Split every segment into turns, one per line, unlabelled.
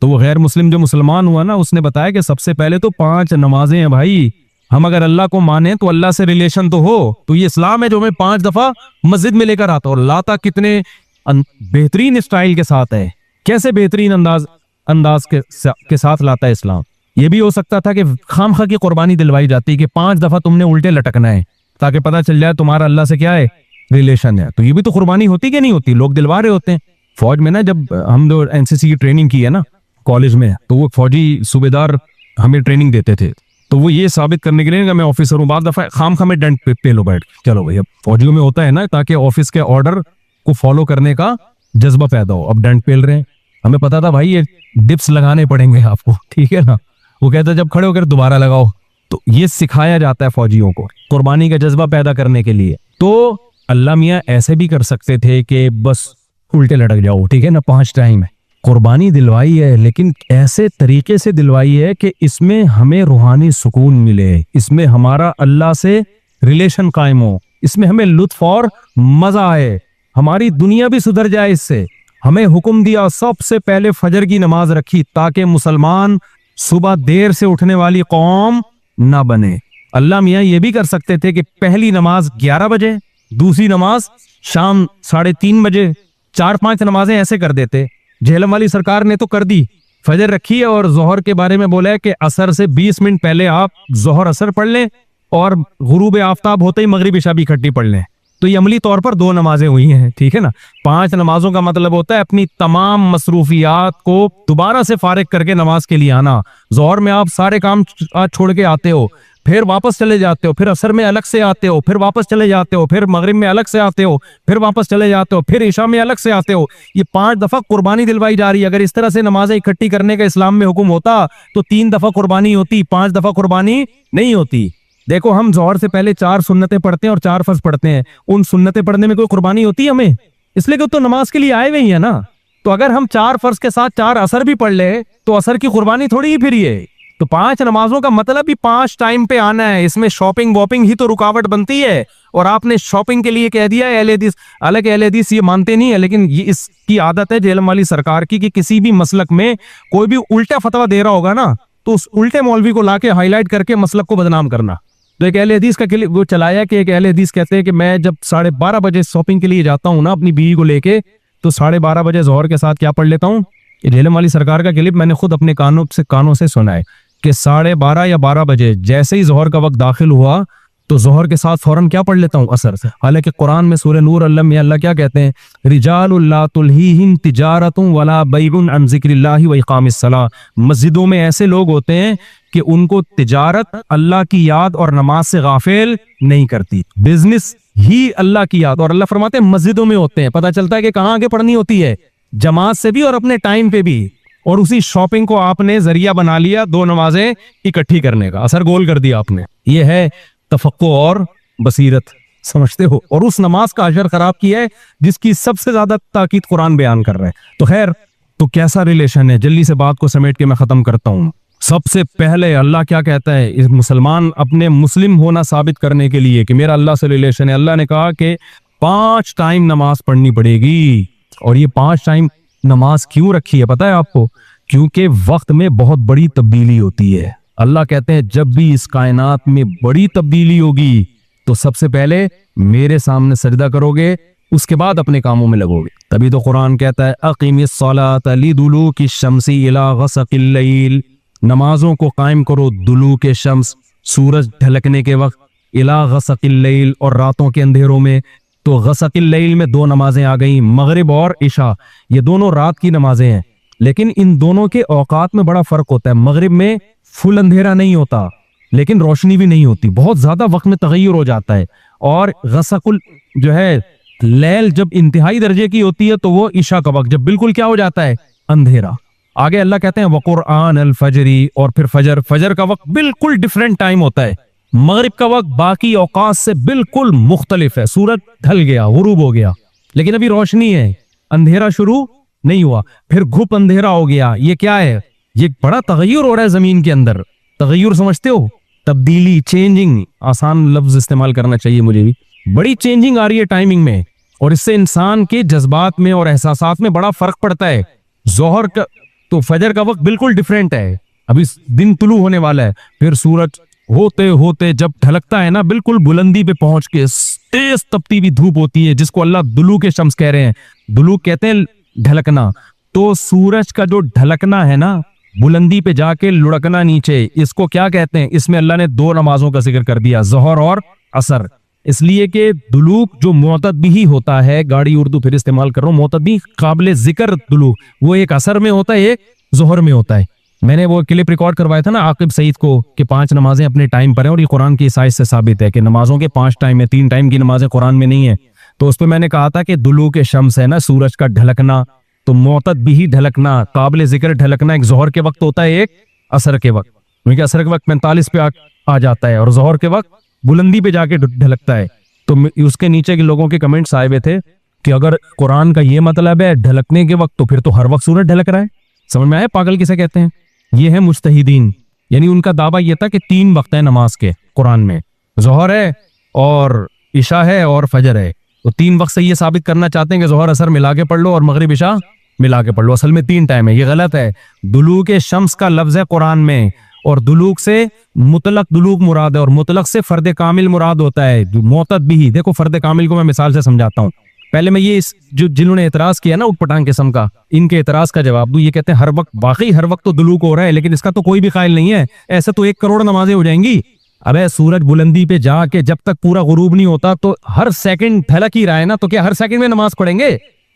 तो वो गैर मुस्लिम जो मुसलमान हुआ ना, उसने बताया कि सबसे पहले तो 5 नमाजें हैं भाई। हम अगर अल्लाह को माने तो अल्लाह से रिलेशन तो हो, तो ये इस्लाम है जो हमें 5 दफा मस्जिद में लेकर आता। और लाता कितने बेहतरीन स्टाइल के साथ है, कैसे बेहतरीन अंदाज के साथ लाता है इस्लाम। ये भी हो सकता था कि खामखा की कुर्बानी दिलवाई जाती कि 5 दफा तुमने उल्टे लटकना है ताकि पता चल जाए तुम्हारा अल्लाह से क्या है, रिलेशन है। तो ये भी तो कुर्बानी होती कि नहीं होती, लोग दिलवा रहे होते हैं। फौज में ना, जब हम जो एनसीसी की ट्रेनिंग की है ना कॉलेज में, तो वो फौजी सूबेदार हमें ट्रेनिंग देते थे। तो वो ये साबित करने के लिए कि मैं ऑफिसर हूँ, बाद दफा खामखा में डंड पे लो बैठ, चलो भाई। अब फौजियों में होता है ना, ताकि ऑफिस के ऑर्डर को फॉलो करने का जज्बा पैदा हो। अब डंड पेल रहे हैं, हमें पता था भाई ये डिप्स लगाने पड़ेंगे आपको, ठीक है ना। वो कहता है जब खड़े होकर दोबारा लगाओ। तो ये सिखाया जाता है फौजियों को कुर्बानी का जज्बा पैदा करने के लिए। तो अल्लाह मियाँ ऐसे भी कर सकते थे कि बस उल्टे लटक जाओ, ठीक है ना, 5 टाइम है। कुर्बानी दिलवाई है, लेकिन ऐसे तरीके से दिलवाई है कि इसमें हमें रूहानी सुकून मिले, इसमें हमारा अल्लाह से रिलेशन कायम हो, इसमें हमें लुत्फ और मजा आए, हमारी दुनिया भी सुधर जाए इससे। हमें हुक्म दिया सबसे पहले फजर की नमाज रखी ताकि मुसलमान सुबह देर से उठने वाली कौम ना बने। अल्लाह मियाँ ये भी कर सकते थे कि पहली नमाज 11 बजे, दूसरी नमाज शाम 3:30 बजे, 4-5 नमाजें ऐसे कर देते। झेलम वाली सरकार ने तो कर दी, फजर रखी है और जोहर के बारे में बोला है कि असर से 20 मिनट पहले आप जोहर असर पढ़ लें और गुरूब आफ्ताब होते ही मगरिब इशा भी इकट्ठी पढ़ लें। तो ये अमली तौर पर 2 नमाजें हुई हैं, ठीक है ना। 5 नमाजों का मतलब होता है अपनी तमाम मसरूफियात को दोबारा से फारिग करके नमाज के लिए आना। जोहर में आप सारे काम छोड़ के आते हो, फिर वापस चले जाते हो, फिर असर में अलग से आते हो, फिर वापस चले जाते हो, फिर मगरिब में अलग से आते हो, फिर वापस चले जाते हो, फिर ईशा में अलग से आते हो। ये 5 दफा कुर्बानी दिलवाई जा रही है। अगर इस तरह से नमाजें इकट्ठी करने का इस्लाम में हुक्म होता तो 3 दफा कुर्बानी होती, 5 दफा कुर्बानी नहीं होती। देखो, हम जोहर से पहले 4 सुन्नतें पढ़ते हैं और 4 फर्ज पढ़ते हैं। उन सुन्नतें पढ़ने में कोई कुर्बानी होती है हमें? इसलिए कि तो नमाज के लिए आए हुए ही है ना। तो अगर हम 4 फर्ज के साथ 4 असर भी पढ़ ले तो असर की कुर्बानी थोड़ी ही फिर ये। तो 5 नमाजों का मतलब ही 5 टाइम पे आना है। इसमें शॉपिंग वॉपिंग ही तो रुकावट बनती है। और आपने शॉपिंग के लिए कह दिया है अहले हदीस। हालांकि अहले हदीस ये मानते नहीं है, लेकिन ये इसकी आदत है झेलम वाली सरकार की कि किसी भी मसलक में कोई भी उल्टा फतवा दे रहा होगा ना, तो उस उल्टे मौलवी को लाके हाईलाइट करके मसलक को बदनाम करना। तो एक अहले हदीस का क्लिप वो चलाया कि एक अहले हदीस कहते हैं कि मैं जब 12:30 बजे शॉपिंग के लिए जाता हूँ ना अपनी बीवी को लेके, तो 12:30 बजे जोहर के साथ क्या पढ़ लेता हूँ। ये झेलम वाली सरकार का क्लिप मैंने खुद अपने कानों से सुना है कि 12:30 या 12 बजे जैसे ही जोहर का वक्त दाखिल हुआ तो जोहर के साथ फौरन क्या पढ़ लेता हूँ, असर से। हालांकि कुरान में सूरह नूर अल्लाह क्या कहते हैं, रिजालुल ला तुल्हीहिम तिजारतुन वला बैउन अन जिक्रिल्लाहि व इकामिस सलाह। मस्जिदों में ऐसे लोग होते हैं कि उनको तिजारत अल्लाह की याद और नमाज से गाफिल नहीं करती। बिजनेस ही अल्लाह की याद, और अल्लाह फरमाते हैं मस्जिदों में होते हैं। पता चलता है कि कहाँ आगे पढ़नी होती है, जमात से भी और अपने टाइम पे भी। और उसी शॉपिंग को आपने जरिया बना लिया 2 नमाजें इकट्ठी करने का, असर गोल कर दिया आपने। ये है तफक्को और बसीरत, समझते हो। और उस नमाज का अजर खराब किया है जिसकी सबसे ज्यादा ताकीद कुरान बयान कर रहा है। तो खैर, तो कैसा रिलेशन है, जल्दी से बात को समेट के मैं खत्म करता हूं। सबसे पहले अल्लाह क्या कहता है, इस मुसलमान अपने मुस्लिम होना साबित करने के लिए कि मेरा अल्लाह से रिलेशन है, अल्लाह ने कहा कि 5 टाइम नमाज पढ़नी पड़ेगी। और ये 5 टाइम नमाज क्यों रखी है पता है आपको? क्योंकि वक्त में बहुत बड़ी तब्दीली होती है। अल्लाह कहते हैं जब भी इस कायनात में बड़ी तब्दीली होगी तो सबसे पहले मेरे सामने सजदा करोगे, उसके बाद अपने कामों में लगोगे। तभी तो कुरान कहता है अक़ीमिस्सलात लिदुलूकी शम्सी इला गसक़िल लैल, नमाजों को कायम करो दुलूके शम्स, सूरज ढलकने के वक्त, इला गसक़िल लैल, और रातों के अंधेरों में। तो गसक़िल लैल में 2 नमाजें आ गई, मगरिब और इशा। ये दोनों रात की नमाजें हैं, लेकिन इन दोनों के औकात में बड़ा फर्क होता है। मगरिब में फुल अंधेरा नहीं होता, लेकिन रोशनी भी नहीं होती, बहुत ज्यादा वक्त में तगय्युर हो जाता है। और गसक़ुल जो है लैल जब इंतहाई दर्जे की होती है तो वो इशा का वक्त जब बिल्कुल क्या हो जाता है, अंधेरा। आगे अल्लाह कहते हैं वक़ुरआन अल फजरी, और फिर फजर का वक्त बिल्कुल डिफरेंट टाइम होता है। मगरिब का वक्त बाकी औकात से बिल्कुल मुख्तलिफ है। सूरज ढल गया, गुरूब हो गया, लेकिन अभी रोशनी है, अंधेरा शुरू नहीं हुआ। फिर घुप अंधेरा हो गया। ये क्या है? ये बड़ा तगय्युर हो रहा है जमीन के अंदर। तगय्युर समझते हो, तब्दीली, चेंजिंग, आसान लफ्ज इस्तेमाल करना चाहिए मुझे भी। बड़ी चेंजिंग आ रही है टाइमिंग में, और इससे इंसान के जज्बात में और एहसासात में बड़ा फर्क पड़ता है। जोहर तो फजर का वक्त बिल्कुल डिफरेंट है, अभी दिन तुलू होने वाला है, फिर सूरज होते होते जब ढलकता है ना, बिल्कुल बुलंदी पे पहुंच के तेज तपती हुई धूप होती है, जिसको अल्लाह दुलू के शम्स कह रहे हैं। दुलू कहते हैं ढलकना। तो सूरज का जो ढलकना है ना, बुलंदी पे जाके लुढ़कना नीचे, इसको क्या कहते हैं? इसमें अल्लाह ने दो नमाजों का जिक्र कर दिया, ज़ोहर और असर। इसलिए कि दुलूक जो मोतदबी होता है, गाड़ी उर्दू फिर इस्तेमाल कर रहा हूँ, मोतदबी काबिल जिक्र दुलूक, वो एक असर में होता है, एक ज़ोहर में होता है। मैंने वो क्लिप रिकॉर्ड करवाया था ना आकिब सईद को कि 5 नमाजें अपने टाइम पर हैं, और ये कुरान की साइज से साबित है कि नमाजों के 5 टाइम है, 3 टाइम की नमाजें कुरान में नहीं है। तो उस पर मैंने कहा था कि दुलूक शम्स है ना, सूरज का ढलकना, तो मोतदबी ढलकना, काबिल जिक्र ढलकना एक ज़ोहर के वक्त होता है, एक असर के वक्त। क्योंकि असर के वक्त 45 पे आ जाता है और ज़ोहर के वक्त बुलंदी पे जाके ढलकता है। तो उसके नीचे के लोगों के कमेंट्स आए हुए थे कि अगर कुरान का ये मतलब है ढलकने के वक्त, तो फिर तो हर वक्त सूरज ढलक रहा है। समझ में आया पागल किसे कहते हैं? ये है मुज्तहिदीन, यानी उनका दावा यह था कि 3 वक्त है नमाज के कुरान में, ज़ोहर है और इशा है और फजर है। तो 3 वक्त से ये साबित करना चाहते हैं कि ज़ोहर असर मिला के पढ़ लो और मगरिब इशा मिला के पढ़ लो। असल में 3 टाइम है, ये गलत है। दुलूक शम्स का लफ्ज है कुरान में, और दुलूक से मुतलक दुलूक मुराद है, और मुतलक से फर्द कामिल मुराद होता है। मोतदबी, देखो फर्द कामिल को मैं मिसाल से समझाता हूँ। पहले मैं ये जो जिन्होंने एतराज किया ना उटपटांग किस्म का, इनके एतराज का जवाब दूं। ये कहते हैं हर वक्त, वाकई हर वक्त तो दुलूक हो रहा है, लेकिन इसका तो कोई भी कायल नहीं है। ऐसे तो 1 करोड़ नमाजें हो जाएंगी। अबे सूरज बुलंदी पे जाके जब तक पूरा गुरूब नहीं होता तो हर सेकंड ढलक ही रहा है ना, तो क्या हर सेकंड में नमाज पढ़ेंगे?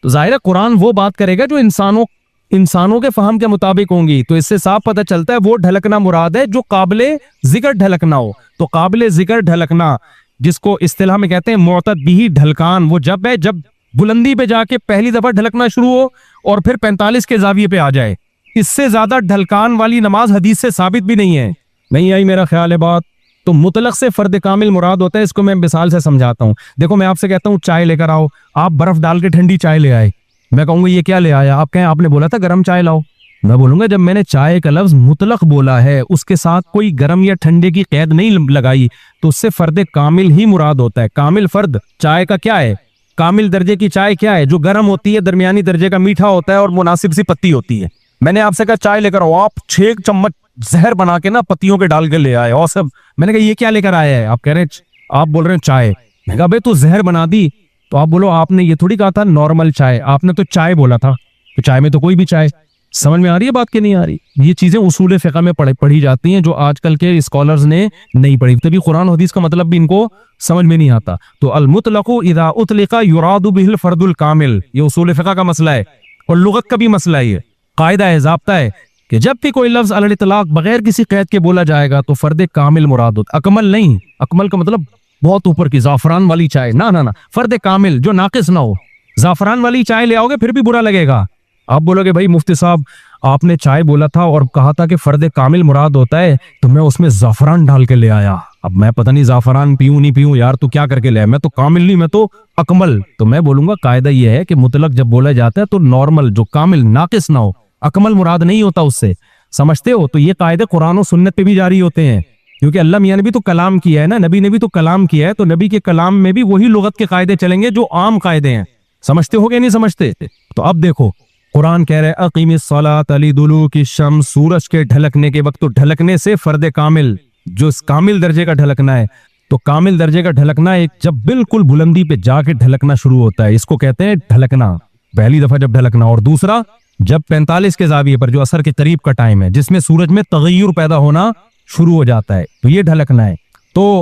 तो जाहिर है कुरान वो बात करेगा जो इंसानों के फहम के मुताबिक होंगी। तो इससे साफ पता चलता है वो ढलकना मुराद है जो काबिले जिक्र ढलकना हो। तो काबिले जिक्र ढलकना, जिसको इस्तिलाह में कहते हैं मोतदबी ढलकान, वो जब है जब बुलंदी पे जाके पहली दफा ढलकना शुरू हो और फिर 45 के जाविये पे आ जाए। इससे ज्यादा ढलकान वाली नमाज हदीस से साबित भी नहीं है। नहीं आई मेरा ख्याल है बात? तो मुतलक से फर्द कामिल मुराद होता है। इसको मैं मिसाल से समझाता हूँ। देखो मैं आपसे कहता हूँ चाय लेकर आओ, आप बर्फ डाल के ठंडी चाय ले आए, मैं कहूंगा ये क्या ले आया? आप कहें आपने बोला था गर्म चाय लाओ। मैं बोलूंगा जब मैंने चाय का लफ्ज मुतलक बोला है, उसके साथ कोई गर्म या ठंडे की कैद नहीं लगाई, तो उससे फर्द कामिल ही मुराद होता है। कामिल फर्द चाय का क्या है? कामिल दर्जे की चाय क्या है? जो गर्म होती है, दरमियानी दर्जे का मीठा होता है और मुनासिब सी पत्ती होती है। मैंने आपसे कहा चाय लेकर आओ, आप 6 चम्मच जहर बना के ना पत्तियों के डाल के ले आए और सब। मैंने कहा ये क्या लेकर आया है? आप कह रहे हैं, आप बोल रहे हैं चाय। मैं कहा भाई तू जहर बना दी, तो आप बोलो आपने ये थोड़ी कहा था नॉर्मल चाय, आपने तो चाय बोला था। तो चाय में तो कोई भी चाय। समझ में आ रही है बात की नहीं आ रही? ये चीजें उसूल फिक़ह में पढ़ी जाती हैं जो आजकल के स्कॉलर्स ने नहीं पढ़ी, तभी कुरान हदीस का मतलब भी इनको समझ में नहीं आता। तो अल मुतलक़ु इज़ा उतलिक़ा युरादु बिहिल फर्दुल कामिल, ये उसूल फिक़ह का मसला है और लुगत का भी मसला है। ये कायदा है, ज़ाब्ता है कि जब भी कोई लफ्ज अल इतलाक़ बगैर किसी कैद के बोला जाएगा तो फर्द कामिल मुराद होता, अकमल नहीं। अकमल का मतलब बहुत ऊपर की जाफरान वाली चाय, ना ना ना, फर्द कामिल जो नाकिस ना हो। जाफरान वाली चाय ले आओगे फिर भी बुरा लगेगा। आप बोलोगे भाई मुफ्ती साहब आपने चाय बोला था और कहा था कि फर्द कामिल मुराद होता है, तो मैं उसमें जाफरान डाल के ले आया। अब मैं पता नहीं जाफरान पीऊं नहीं पीऊं यार, तू क्या करके ले आया? मैं तो कामिल नहीं, मैं तो अकमल। तो मैं बोलूंगा कायदा यह है कि मुतलक जब बोला जाता है तो नॉर्मल जो कामिल नाकिस ना हो, अकमल मुराद नहीं होता उससे। समझते हो? तो ये कायदे कुरान और सुन्नत पे भी जारी होते हैं, क्योंकि अल्लाह मियां ने भी तो कलाम किया है ना, नबी ने भी तो कलाम किया है, तो नबी के कलाम में भी वही लुगत के कायदे चलेंगे जो आम कायदे हैं। समझते हो गए नहीं समझते? तो अब देखो कुरान कह रहा है अक़ीमिस्सलात लिदुलूकी शम्स, सूरज के ढलकने के वक्त। तो ढलकने से फर्द कामिल जो कामिल दर्जे का ढलकना है, तो कामिल दर्जे का ढलकना एक जब बिल्कुल बुलंदी पे जाके ढलकना शुरू होता है, इसको कहते हैं ढलकना, पहली दफा जब ढलकना। और दूसरा जब 45 के जाविये पर जो असर के करीब का टाइम है, जिसमें सूरज में तगय्युर पैदा होना शुरू हो जाता है, तो ये ढलकना है। तो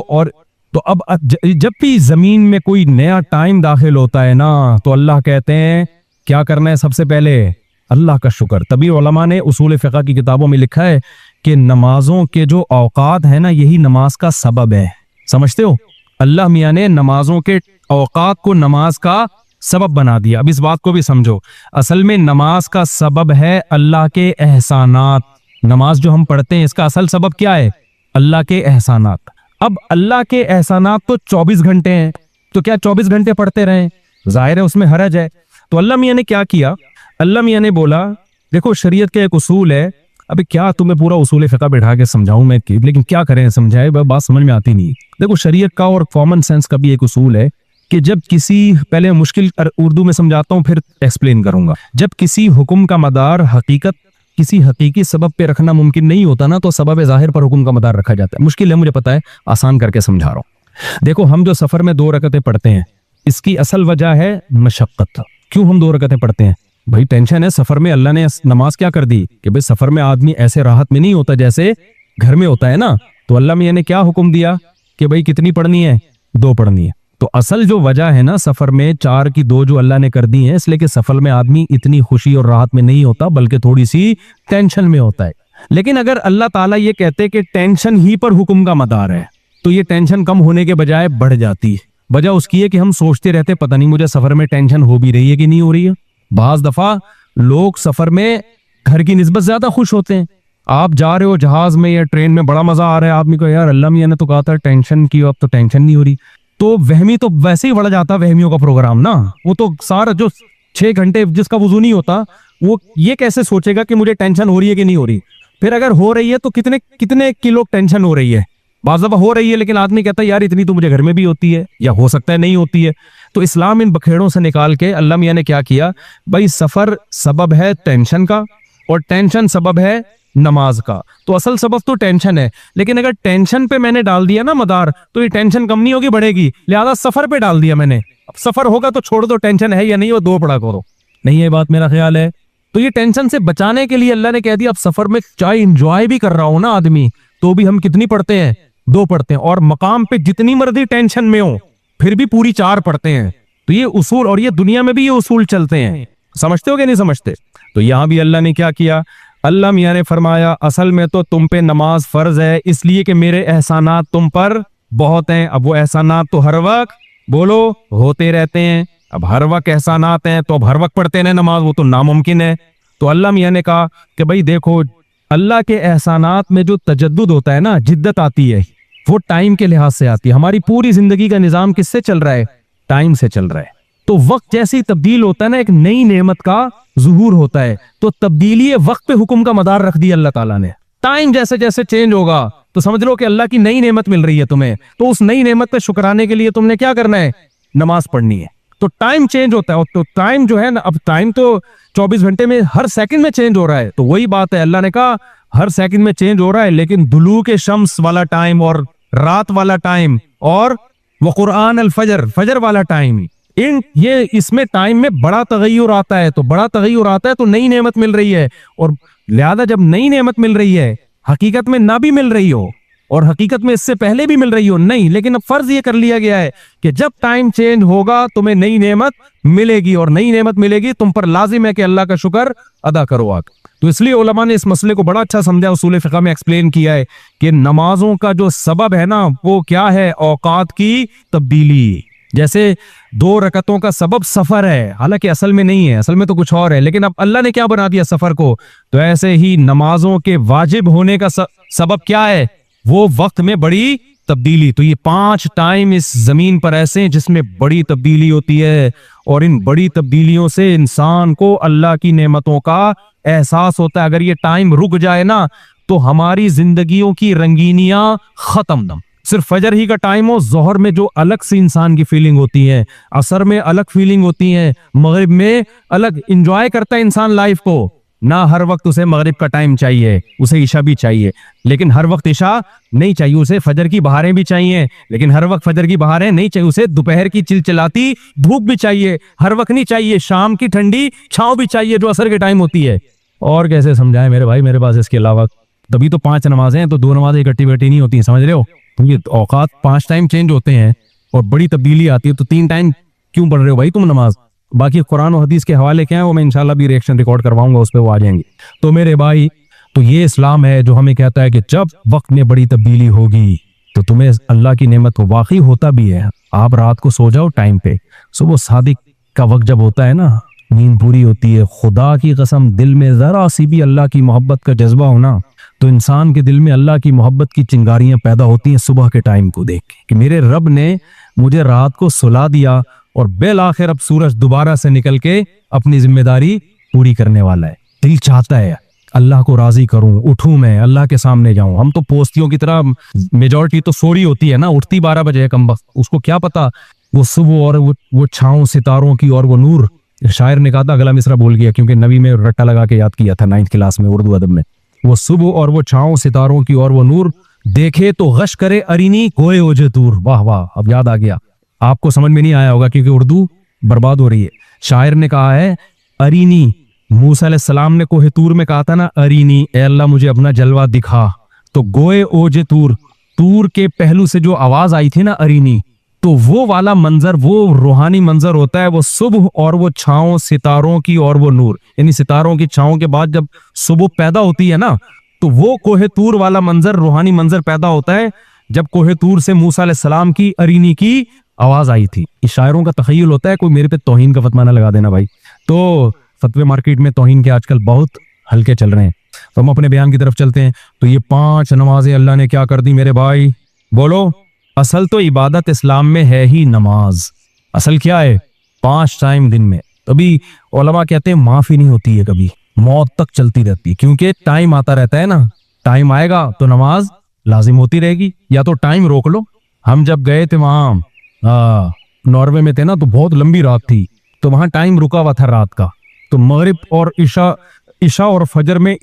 अब जब भी जमीन में कोई नया टाइम दाखिल होता है ना, तो अल्लाह कहते हैं क्या करना है? सबसे पहले अल्लाह का शुक्र। तभी उलमा ने उसूल फिक़ह की किताबों में लिखा है कि नमाजों के जो औकात है ना, यही नमाज का सबब है। समझते हो? अल्लाह मियां ने नमाजों के औकात को नमाज का सबब बना दिया। अब इस बात को भी समझो, असल में नमाज का सबब है अल्लाह के एहसानात। नमाज जो हम पढ़ते हैं इसका असल सबब क्या है? अल्लाह के एहसानात। अब अल्लाह के एहसानात तो 24 घंटे हैं, तो क्या 24 घंटे पढ़ते रहें? जाहिर है उसमें हरज है। तो अल्लाह मियां ने क्या किया? अल्लाह मियां ने बोला देखो शरीयत का एक उसूल है। अभी क्या तुम्हें पूरा उसूल फिक़ह बैठा के समझाऊं मैं, लेकिन क्या करें, समझाए बात समझ में आती नहीं। देखो शरीयत का और कॉमन सेंस का भी एक उसूल है कि जब किसी, पहले मुश्किल उर्दू में समझाता हूं फिर एक्सप्लेन करूंगा। जब किसी हुक्म का मदार हकीकत किसी हकीकी सबब पे रखना मुमकिन नहीं होता ना, तो सबब ज़ाहिर पर हुक्म का मदार रखा जाता है। मुश्किल है, मुझे पता है, आसान करके समझा रहा हूँ। देखो, हम जो सफर में 2 रकतें पढ़ते हैं, इसकी असल वजह है मशक्कत। क्यों हम 2 रकतें पढ़ते हैं? भाई टेंशन है सफर में। अल्लाह ने नमाज क्या कर दी कि भाई सफर में आदमी ऐसे राहत में नहीं होता जैसे घर में होता है ना। तो अल्लाह मियां ने क्या हुक्म दिया कि भाई कितनी पढ़नी है? 2 पढ़नी है। तो असल जो वजह है ना सफर में 4 की 2 जो अल्लाह ने कर दी है, इसलिए कि सफर में आदमी इतनी खुशी और राहत में नहीं होता, बल्कि थोड़ी सी टेंशन में होता है। लेकिन अगर अल्लाह ताला ये कहते कि टेंशन ही पर हुक्म का मदार है, तो ये टेंशन कम होने के बजाय बढ़ जाती है। वजह उसकी है कि हम सोचते रहते पता नहीं मुझे सफर में टेंशन हो भी रही है कि नहीं हो रही है। बाज दफा लोग सफर में घर की निस्बत ज्यादा खुश होते हैं। आप जा रहे हो जहाज में या ट्रेन में, बड़ा मजा आ रहा है आदमी को, यार अल्लाह मियां ने तो कहा था टेंशन की, अब तो टेंशन नहीं हो रही। तो वहमी तो वैसे ही बढ़ जाता, वहमियों का प्रोग्राम ना। वो तो सारा जो 6 घंटे जिसका वजू नहीं होता, वो ये कैसे सोचेगा कि मुझे टेंशन हो रही है कि नहीं हो रही। फिर अगर हो रही है तो कितने कितने किलो टेंशन हो रही है। बाज़ दफा हो रही है लेकिन आदमी कहता है यार इतनी तो मुझे घर में भी होती है, या हो सकता है नहीं होती है। तो इस्लाम इन बखेड़ों से निकाल के अल्लाह मियां ने क्या किया, भाई सफर सबब है टेंशन का और टेंशन सबब है नमाज का। तो असल सबब तो टेंशन है, लेकिन अगर टेंशन पे मैंने डाल दिया ना मदार, तो ये टेंशन कम नहीं होगी, बढ़ेगी। लिहाजा सफर पे डाल दिया मैंने। अब सफर होगा तो छोड़ दो, टेंशन है या नहीं, वो 2 पढ़ा करो। नहीं है बात, मेरा ख्याल है। तो ये टेंशन से बचाने के लिए अल्लाह ने कह दिया अब सफर में चाहे इंजॉय भी कर रहा हो ना आदमी, तो भी हम कितनी पढ़ते हैं? 2 पढ़ते हैं। और मकाम पे जितनी मर्जी टेंशन में हो फिर भी पूरी 4 पढ़ते हैं। तो ये उसूल, और ये दुनिया में भी ये उसूल चलते हैं। समझते हो कि नहीं समझते? तो यहां भी अल्लाह ने क्या किया, अल्लाह मियां ने फरमाया असल में तो तुम पे नमाज फर्ज है इसलिए कि मेरे एहसानात तुम पर बहुत हैं। अब वो एहसानात तो हर वक्त बोलो होते रहते हैं। अब हर वक्त एहसानात हैं तो अब हर वक्त पढ़ते रहे नमाज, वो तो नामुमकिन है। तो अल्लाह मियां ने कहा कि भाई देखो, अल्लाह के एहसानात में जो तजद्दुद होता है ना, जिद्दत आती है, वो टाइम के लिहाज से आती है। हमारी पूरी जिंदगी का निजाम किससे चल रहा है? टाइम से चल रहा है। तो वक्त जैसे ही तब्दील होता है ना, एक नई नेमत का ज़ुहूर होता है। तो तब्दीली वक्त पे हुक्म का मदार रख दिया अल्लाह ताला ने। टाइम जैसे जैसे चेंज होगा तो समझ लो कि अल्लाह की नई नेमत मिल रही है तुम्हें। तो उस नई नेमत पे शुक्राने के लिए तुमने क्या करना है? नमाज पढ़नी है। तो टाइम चेंज होता है। तो टाइम जो है ना, अब टाइम तो 24 घंटे में हर सेकंड में चेंज हो रहा है। तो वही बात है, अल्लाह ने कहा हर सेकंड में चेंज हो रहा है, लेकिन दुलूक शम्स वाला टाइम और रात वाला टाइम और वो कुरान अल फजर, फजर वाला टाइम, ये इसमें टाइम में बड़ा तगय्युर आता है। तो बड़ा तगय्युर आता है तो नई नेमत मिल रही है। और लिहाजा जब नई नेमत मिल रही है, हकीकत में ना भी मिल रही हो और हकीकत में इससे पहले भी मिल रही हो नहीं, लेकिन अब फर्ज ये कर लिया गया है कि जब टाइम चेंज होगा तुम्हें नई नेमत मिलेगी, और नई नेमत मिलेगी तुम पर लाजिम है कि अल्लाह का शुक्र अदा करो आप। तो इसलिए उलमा ने इस मसले को बड़ा अच्छा समझा, उसूल फिक़ह में एक्सप्लेन किया है कि नमाजों का जो सबब है ना, वो क्या है? औकात की तब्दीली। जैसे 2 रकतों का सबब सफर है, हालांकि असल में नहीं है, असल में तो कुछ और है, लेकिन अब अल्लाह ने क्या बना दिया सफर को। तो ऐसे ही नमाजों के वाजिब होने का सबब क्या है? वो वक्त में बड़ी तब्दीली। तो ये 5 टाइम इस जमीन पर ऐसे हैं जिसमें बड़ी तब्दीली होती है, और इन बड़ी तब्दीलियों से इंसान को अल्लाह की नेमतों का एहसास होता है। अगर ये टाइम रुक जाए ना, तो हमारी जिंदगियों की रंगीनियां खत्म दम। सिर्फ फजर ही का टाइम हो, जोहर में जो अलग सी इंसान की फीलिंग होती है, असर में अलग फीलिंग होती है, मगरिब में अलग, इंजॉय करता है इंसान लाइफ को ना। हर वक्त उसे मगरिब का टाइम चाहिए, उसे ईशा भी चाहिए, लेकिन हर वक्त ईशा नहीं चाहिए। उसे फजर की बहारें भी चाहिए, लेकिन हर वक्त फजर की बहारें नहीं चाहिए। उसे दोपहर की चिलचिलाती धूप भी चाहिए, हर वक्त नहीं चाहिए। शाम की ठंडी छांव भी चाहिए जो असर के टाइम होती है। और कैसे समझाएं मेरे भाई, मेरे पास इसके अलावा तभी तो 5 नमाजें हैं, तो 2 नमाजें इकट्ठी बैठी नहीं होती, समझ रहे हो? क्योंकि औकात 5 टाइम चेंज होते हैं और बड़ी तब्दीली आती है, तो 3 टाइम क्यों पढ़ रहे हो भाई तुम नमाज? बाकी कुरान और हदीस के हवाले क्या है वो मैं इंशाल्लाह भी रिएक्शन रिकॉर्ड करवाऊंगा, उस पर वो आ जाएंगे। तो मेरे भाई, तो ये इस्लाम है जो हमें कहता है कि जब वक्त में बड़ी तब्दीली होगी तो तुम्हें अल्लाह की नेमत को वाकई होता भी है। आप रात को सो जाओ टाइम पे, सुबह सादिक का वक्त जब होता है ना, नींद पूरी होती है, खुदा की कसम दिल में जरा सी भी अल्लाह की मोहब्बत का जज्बा होना, तो इंसान के दिल में अल्लाह की मोहब्बत की चिंगारियां पैदा होती हैं सुबह के टाइम को देख के कि मेरे रब ने मुझे रात को सुला दिया और बेल आखिर अब सूरज दोबारा से निकल के अपनी जिम्मेदारी पूरी करने वाला है। दिल चाहता है अल्लाह को राजी करूं, उठूं, मैं अल्लाह के सामने जाऊं। हम तो पोस्तियों की तरह, मेजॉरिटी तो सोरी होती है ना, उठती 12 बजे है कम वक्त, उसको क्या पता वो सुबह और वो छांव सितारों की और वो नूर शायर ने कहा था, अगला मिसरा बोल गया क्योंकि नबी में रट्टा लगा के याद किया था 9th क्लास में उर्दू अदब में। वो सुबह और वो छाँव सितारों की और वो नूर, देखे तो गश करे अरिनी गोए ओजे दूर। वाह वाह, अब याद आ गया। आपको समझ में नहीं आया होगा क्योंकि उर्दू बर्बाद हो रही है। शायर ने कहा है अरिनी, मूसा अलैहिस्सलाम ने कोहे तूर में कहा था ना अरिनी, ए अल्लाह मुझे अपना जलवा दिखा। तो गोए ओजे तूर, तूर के पहलू से जो आवाज आई थी ना अरिनी, तो वो वाला मंजर, वो रूहानी मंजर होता है वो सुबह और वो छाँव सितारों की और वो नूर, यानी सितारों की छाँव के बाद जब सुबह पैदा होती है ना, तो वो कोहे तूर वाला मंजर, रूहानी मंजर पैदा होता है जब कोहे तूर से मूसा अलैहिस्सलाम की अरिनी की आवाज आई थी। इस शायरों का तखय्युल होता है, कोई मेरे पे तौहीन का फतवा ना लगा देना भाई। तो फतवे मार्केट में तौहीन के आजकल बहुत हल्के चल रहे हैं। तो हम अपने बयान की तरफ चलते हैं। तो ये 5 नमाजें अल्लाह ने क्या कर दी मेरे भाई, बोलो। असल तो इबादत इस्लाम में है ही नमाज। असल क्या है, 5 टाइम दिन में। तभी उलमा कहते हैं माफी नहीं होती है, कभी मौत तक चलती रहती है, क्योंकि टाइम आता रहता है ना, टाइम आएगा तो नमाज लाजिम होती रहेगी, या तो टाइम रोक लो। हम जब गए थे वहां नॉर्वे में थे ना, तो बहुत लंबी रात थी, तो वहां टाइम रुका हुआ था रात का। तो मगरिब और ईशा और फजर में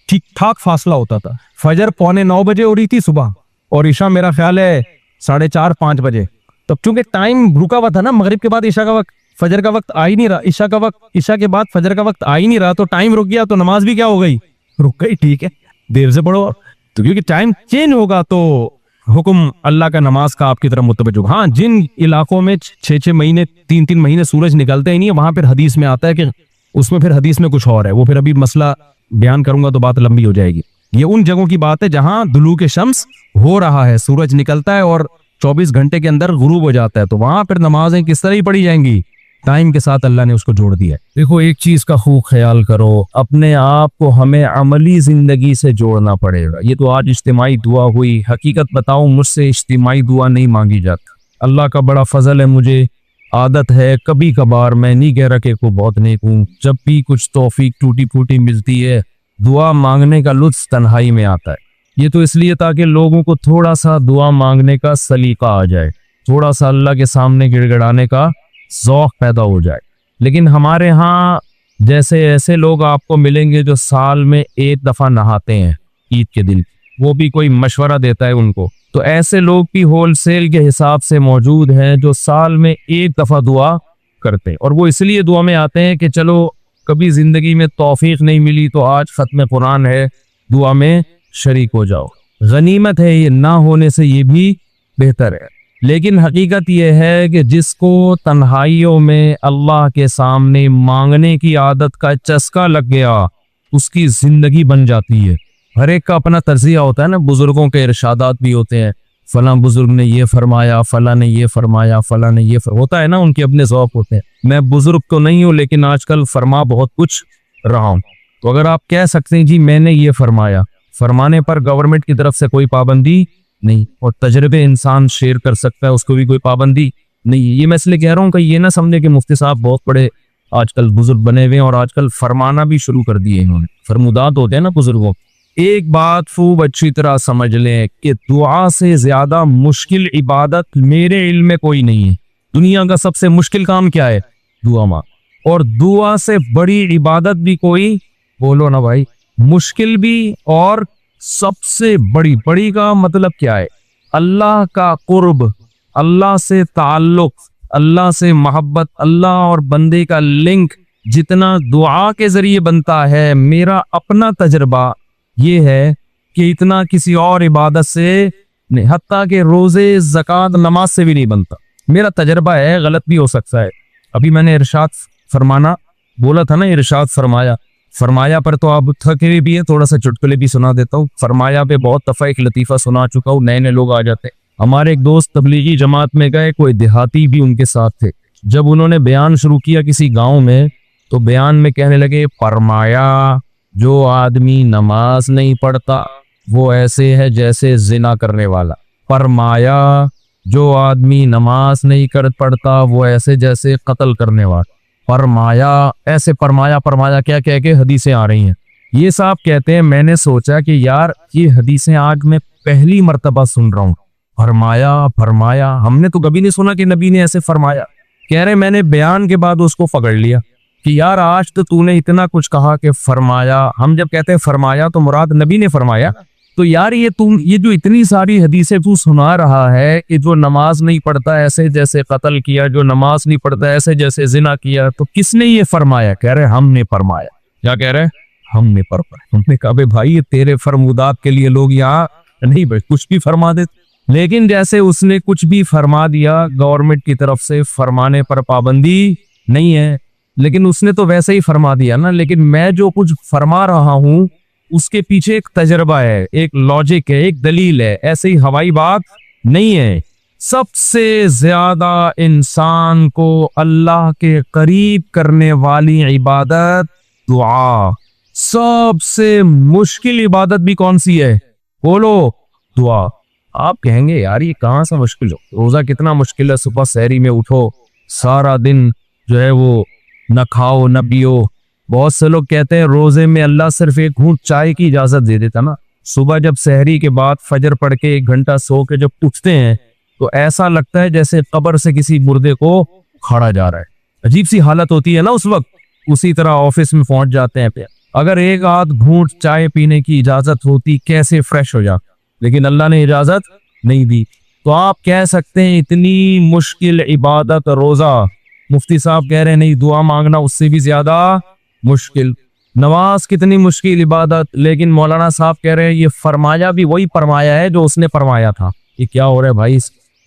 ठीक ठाक फासला होता था। फजर 8:45 बजे हो रही थी सुबह, और ईशा मेरा ख्याल है 4:30-5 बजे। तब चूंकि टाइम रुका हुआ था ना, मगरिब के बाद ईशा का वक्त, फजर का वक्त आ ही नहीं रहा, ईशा का वक्त, ईशा के बाद फजर का वक्त आ ही नहीं रहा, तो टाइम रुक गया, तो नमाज भी क्या हो गई, रुक गई। ठीक है, देर से पढ़ो, तो क्योंकि टाइम चेंज होगा तो हुक्म अल्लाह का नमाज का आपकी तरफ मुतवज्जो होगा। हाँ, जिन इलाकों में 6-6 महीने 3-3 महीने सूरज निकलते ही नहीं है, वहां फिर हदीस में आता है कि उसमें फिर हदीस में कुछ और है, वो फिर अभी मसला बयान करूंगा तो बात लंबी हो जाएगी। ये उन जगहों की बात है जहां दुलूक शम्स हो रहा है, सूरज निकलता है और 24 घंटे के अंदर गुरूब हो जाता है, तो वहां फिर नमाजें किस तरह ही पढ़ी जाएंगी, टाइम के साथ अल्लाह ने उसको जोड़ दिया है। देखो, एक चीज का खूब ख्याल करो, अपने आप को हमें अमली जिंदगी से जोड़ना पड़ेगा। ये तो आज इज्तिमाई दुआ हुई, हकीकत बताऊं मुझसे इज्तिमाई दुआ नहीं मांगी जाती। अल्लाह का बड़ा फजल है, मुझे आदत है कभी कभार, मैं नहीं कह रहा कि को बहुत नेक हूं, जब भी कुछ तौफीक टूटी फूटी मिलती है, दुआ मांगने का लुत्फ तन्हाई में आता है। ये तो इसलिए ताकि लोगों को थोड़ा सा दुआ मांगने का सलीका आ जाए, थोड़ा सा अल्लाह के सामने गिड़गिड़ाने का ज़ौक़ पैदा हो जाए। लेकिन हमारे यहाँ जैसे ऐसे लोग आपको मिलेंगे जो साल में 1 दफ़ा नहाते हैं ईद के दिन, वो भी कोई मशवरा देता है उनको, तो ऐसे लोग भी होलसेल के हिसाब से मौजूद हैं जो साल में 1 दफ़ा दुआ करते हैं। और वो इसलिए दुआ में आते हैं कि चलो कभी ज़िंदगी में तौफीक नहीं मिली तो आज ख़त्म कुरान है, दुआ में शरीक हो जाओ। गनीमत है ये, ना होने से ये भी बेहतर है। लेकिन हकीकत यह है कि जिसको तन्हाइयों में अल्लाह के सामने मांगने की आदत का चस्का लग गया, उसकी ज़िंदगी बन जाती है। हर एक का अपना तर्जिया होता है ना, बुजुर्गों के इरशादात भी होते हैं, फला बुजुर्ग ने ये फरमाया, फला ने ये फरमाया, फला ने ये होता है ना, उनके अपने ज़ौक़ होते हैं। मैं बुजुर्ग तो नहीं हूँ, लेकिन आजकल फरमा बहुत कुछ रहा हूँ। तो अगर आप कह सकते हैं जी मैंने ये फरमाया, फरमाने पर गवर्नमेंट की तरफ से कोई पाबंदी नहीं, और तजर्बे इंसान शेयर कर सकता है, उसको भी कोई पाबंदी नहीं। ये मैं इसलिए कह रहा हूँ कि ये ना समझे कि मुफ्ती साहब बहुत बड़े आजकल बुजुर्ग बने हुए हैं और आजकल फरमाना भी शुरू कर दिए इन्होंने, फरमुदात होते हैं ना बुजुर्गों। एक बात खूब अच्छी तरह समझ लें कि दुआ से ज्यादा मुश्किल इबादत मेरे इल्म में कोई नहीं है। दुनिया का सबसे मुश्किल काम क्या है? दुआ मांग। और दुआ से बड़ी इबादत भी कोई, बोलो ना भाई, मुश्किल भी और सबसे बड़ी। बड़ी का मतलब क्या है? अल्लाह का कुर्ब, अल्लाह से ताल्लुक, अल्लाह से मोहब्बत, अल्लाह और बंदे का लिंक जितना दुआ के जरिए बनता है, मेरा अपना तजर्बा ये है कि इतना किसी और इबादत से नहीं, हत्ता के रोजे, ज़कात, नमाज से भी नहीं बनता। मेरा तजर्बा है, गलत भी हो सकता है। अभी मैंने इरशाद फरमाना बोला था ना, इरशाद फरमाया, फरमाया पर तो आप थके भी है, थोड़ा सा चुटकुले भी सुना देता हूँ। फरमाया पे बहुत दफ़ा एक लतीफ़ा सुना चुका हूँ, नए नए लोग आ जाते हैं। हमारे एक दोस्त तबलीगी जमात में गए, कोई देहाती भी उनके साथ थे। जब उन्होंने बयान शुरू किया किसी गांव में, तो बयान में कहने लगे, फरमाया जो आदमी नमाज नहीं पढ़ता वो ऐसे है जैसे जिना करने वाला। फरमाया जो आदमी नमाज नहीं कर पढ़ता वो ऐसे जैसे कत्ल करने वाला। फरमाया ऐसे फरमाया फरमाया क्या कह के हदीसें आ रही हैं। ये साहब कहते हैं, मैंने सोचा कि यार ये हदीसें आज मैं पहली मर्तबा सुन रहा हूँ। फरमाया फरमाया, हमने तो कभी नहीं सुना कि नबी ने ऐसे फरमाया। कह रहे मैंने बयान के बाद उसको पकड़ लिया, कि यार आज तो तूने इतना कुछ कहा कि फरमाया। हम जब कहते हैं फरमाया तो मुराद नबी ने फरमाया। तो यार ये जो इतनी सारी हदीसें तू सुना रहा है कि जो नमाज नहीं पढ़ता ऐसे जैसे कत्ल किया, जो नमाज नहीं पढ़ता ऐसे जैसे जिना किया, तो किसने ये फरमाया? कह रहे हमने फरमाया। क्या कह रहे? हमने फरमाया। हमने कहा भाई ये तेरे फरमुदात के लिए लोग यहाँ नहीं भाई कुछ भी फरमा देते। लेकिन जैसे उसने कुछ भी फरमा दिया, गवर्नमेंट की तरफ से फरमाने पर पाबंदी नहीं है, लेकिन उसने तो वैसे ही फरमा दिया ना। लेकिन मैं जो कुछ फरमा रहा हूं उसके पीछे एक तजर्बा है, एक लॉजिक है, एक दलील है। ऐसे ही हवाई बात नहीं है। सबसे ज्यादा इंसान को अल्लाह के करीब करने वाली इबादत दुआ। सबसे मुश्किल इबादत भी कौन सी है? बोलो, दुआ। आप कहेंगे यार ये कहां सा मुश्किल हो, रोजा कितना मुश्किल है, सुबह सहरी में उठो, सारा दिन जो है वो न खाओ न पियो। बहुत से लोग कहते हैं रोजे में अल्लाह सिर्फ एक घूंट चाय की इजाजत दे देता ना। सुबह जब सहरी के बाद फजर पढ़ के 1 घंटा सो के जब उठते हैं तो ऐसा लगता है जैसे कब्र से किसी मुर्दे को खड़ा जा रहा है। अजीब सी हालत होती है ना उस वक्त। उसी तरह ऑफिस में पहुंच जाते हैं पे, अगर एक आध घूंट चाय पीने की इजाजत होती कैसे फ्रेश हो जाते, लेकिन अल्लाह ने इजाजत नहीं दी। तो आप कह सकते हैं इतनी मुश्किल इबादत रोजा। मुफ्ती साहब कह रहे हैं नहीं, दुआ मांगना उससे भी ज्यादा मुश्किल। नमाज कितनी मुश्किल इबादत, लेकिन मौलाना साहब कह रहे हैं ये फरमाया भी वही फरमाया है जो उसने फरमाया था। ये क्या हो रहा है भाई?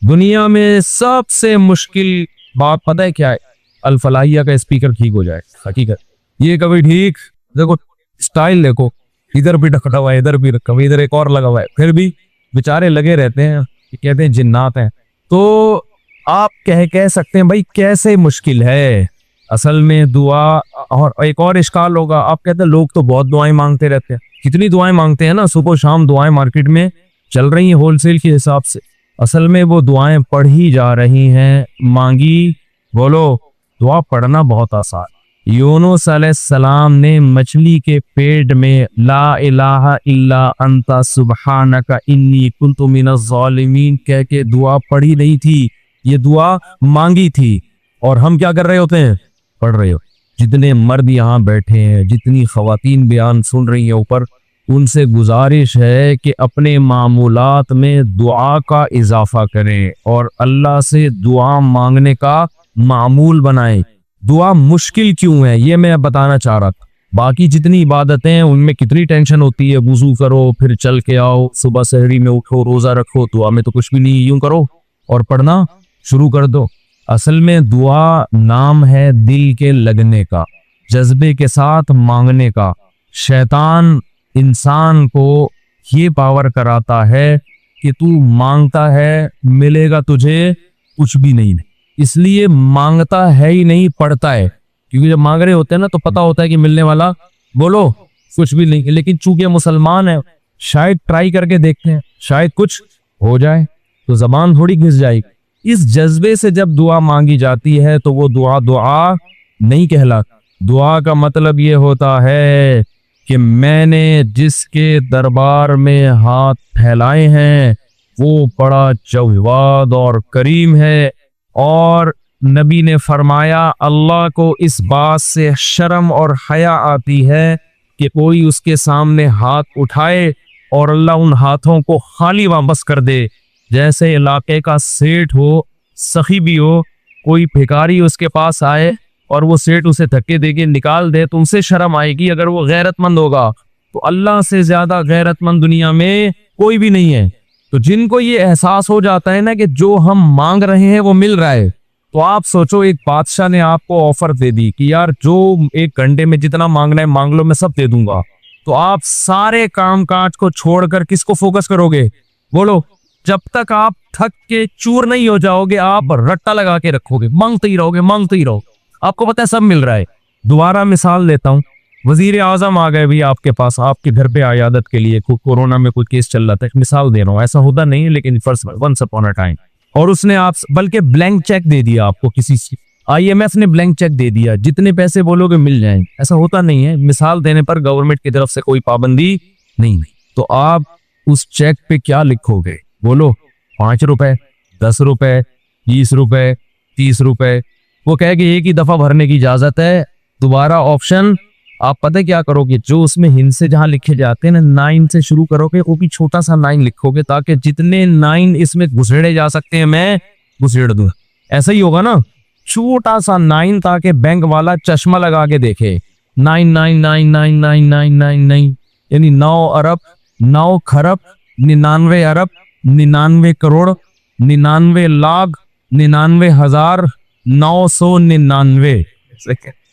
दुनिया में सबसे मुश्किल बात पता है क्या है? अल फलाहिया का स्पीकर ठीक हो जाए। हकीकत ये कभी ठीक, देखो स्टाइल देखो, इधर भी ढका हुआ है, इधर भी रखा हुआ, इधर एक और लगा हुआ है, फिर भी बेचारे लगे रहते हैं, कहते हैं जिन्नात हैं। तो आप कह सकते हैं भाई कैसे मुश्किल है असल में दुआ। और एक और इश्काल होगा, आप कहते हैं लोग तो बहुत दुआएं मांगते रहते हैं। कितनी दुआएं मांगते हैं ना, सुबह शाम दुआएं मार्केट में चल रही हैं होलसेल के हिसाब से। असल में वो दुआएं पढ़ी जा रही हैं, मांगी। बोलो, दुआ पढ़ना बहुत आसान। यूनुस अलैहिस्सलाम ने मछली के पेट में ला इलाहा इल्ला अंता सुब्हानका इन्नी कुन्तु मिनज़ ज़ालिमीन कह के दुआ पढ़ी नहीं थी, ये दुआ मांगी थी। और हम क्या कर रहे होते हैं? पढ़ रहे हो। जितने मर्द यहाँ बैठे हैं, जितनी खवातीन बयान सुन रही हैं ऊपर, उनसे गुजारिश है कि अपने मामूलात में दुआ का इजाफा करें और अल्लाह से दुआ मांगने का मामूल बनाएं। दुआ मुश्किल क्यों है ये मैं बताना चाह रहा था। बाकी जितनी इबादतें हैं उनमें कितनी टेंशन होती है, वुजू करो, फिर चल के आओ, सुबह सहरी में उठो, रोजा रखो। दुआ में तो कुछ भी नहीं, यूं करो और पढ़ना शुरू कर दो। असल में दुआ नाम है दिल के लगने का, जज्बे के साथ मांगने का। शैतान इंसान को ये पावर कराता है कि तू मांगता है मिलेगा तुझे कुछ भी नहीं, इसलिए मांगता है ही नहीं, पढ़ता है। क्योंकि जब मांग रहे होते हैं ना तो पता होता है कि मिलने वाला बोलो कुछ भी नहीं। लेकिन चूंकि मुसलमान है, शायद ट्राई करके देखते हैं, शायद कुछ हो जाए, तो जबान थोड़ी घिस जाएगी। इस जज्बे से जब दुआ मांगी जाती है तो वो दुआ दुआ नहीं कहलाती। दुआ का मतलब ये होता है कि मैंने जिसके दरबार में हाथ फैलाए हैं वो बड़ा जवाद और करीम है। और नबी ने फरमाया अल्लाह को इस बात से शर्म और हया आती है कि कोई उसके सामने हाथ उठाए और अल्लाह उन हाथों को खाली वापस कर दे। जैसे इलाके का सेठ हो, सखी भी हो, कोई भिखारी उसके पास आए और वो सेठ उसे धक्के देके निकाल दे तो उनसे शर्म आएगी। अगर वो गैरतमंद होगा तो अल्लाह से ज्यादा गैरतमंद दुनिया में कोई भी नहीं है। तो जिनको ये एहसास हो जाता है ना कि जो हम मांग रहे हैं वो मिल रहा है, तो आप सोचो एक बादशाह ने आपको ऑफर दे दी कि यार जो 1 घंटे में जितना मांगना है मांग लो, मैं सब दे दूंगा। तो आप सारे काम काज को छोड़कर किसको फोकस करोगे? बोलो। जब तक आप थक के चूर नहीं हो जाओगे आप रट्टा लगा के रखोगे, मांगते ही रहोगे, मांगते ही रहो। आपको पता है सब मिल रहा है। दोबारा मिसाल देता हूँ, वजीर आजम आ गए भी आपके पास, आपके घर पे आयादत के लिए, कोरोना में कोई केस चल रहा था, मिसाल दे रहा हूँ, ऐसा होता नहीं है लेकिन first ones upon a time, और उसने आप बल्कि ब्लैंक चेक दे दिया आपको, किसी से IMF ने ब्लैंक चेक दे दिया, जितने पैसे बोलोगे मिल जाएंगे। ऐसा होता नहीं है, मिसाल देने पर गवर्नमेंट की तरफ से कोई पाबंदी नहीं। तो आप उस चेक पे क्या लिखोगे? बोलो। 5 रुपए, 10 रुपए, 20 रुपए, 30 रुपए। वो कहे कि एक ही दफा भरने की इजाजत है, दोबारा ऑप्शन, आप पता है क्या करोगे, जो उसमें हिंसे जहां लिखे जाते हैं ना 9 से शुरू करोगे, वो भी छोटा सा 9 लिखोगे ताकि जितने 9 इसमें घुसेड़े जा सकते हैं मैं घुसेड़ दूं। ऐसा ही होगा ना, छोटा सा 9 ताकि बैंक वाला चश्मा लगा के देखे 9,9,9,9,9,9,9 यानी 9 अरब 9 खरब 99 अरब 99 करोड़ 99 लाख 99,999।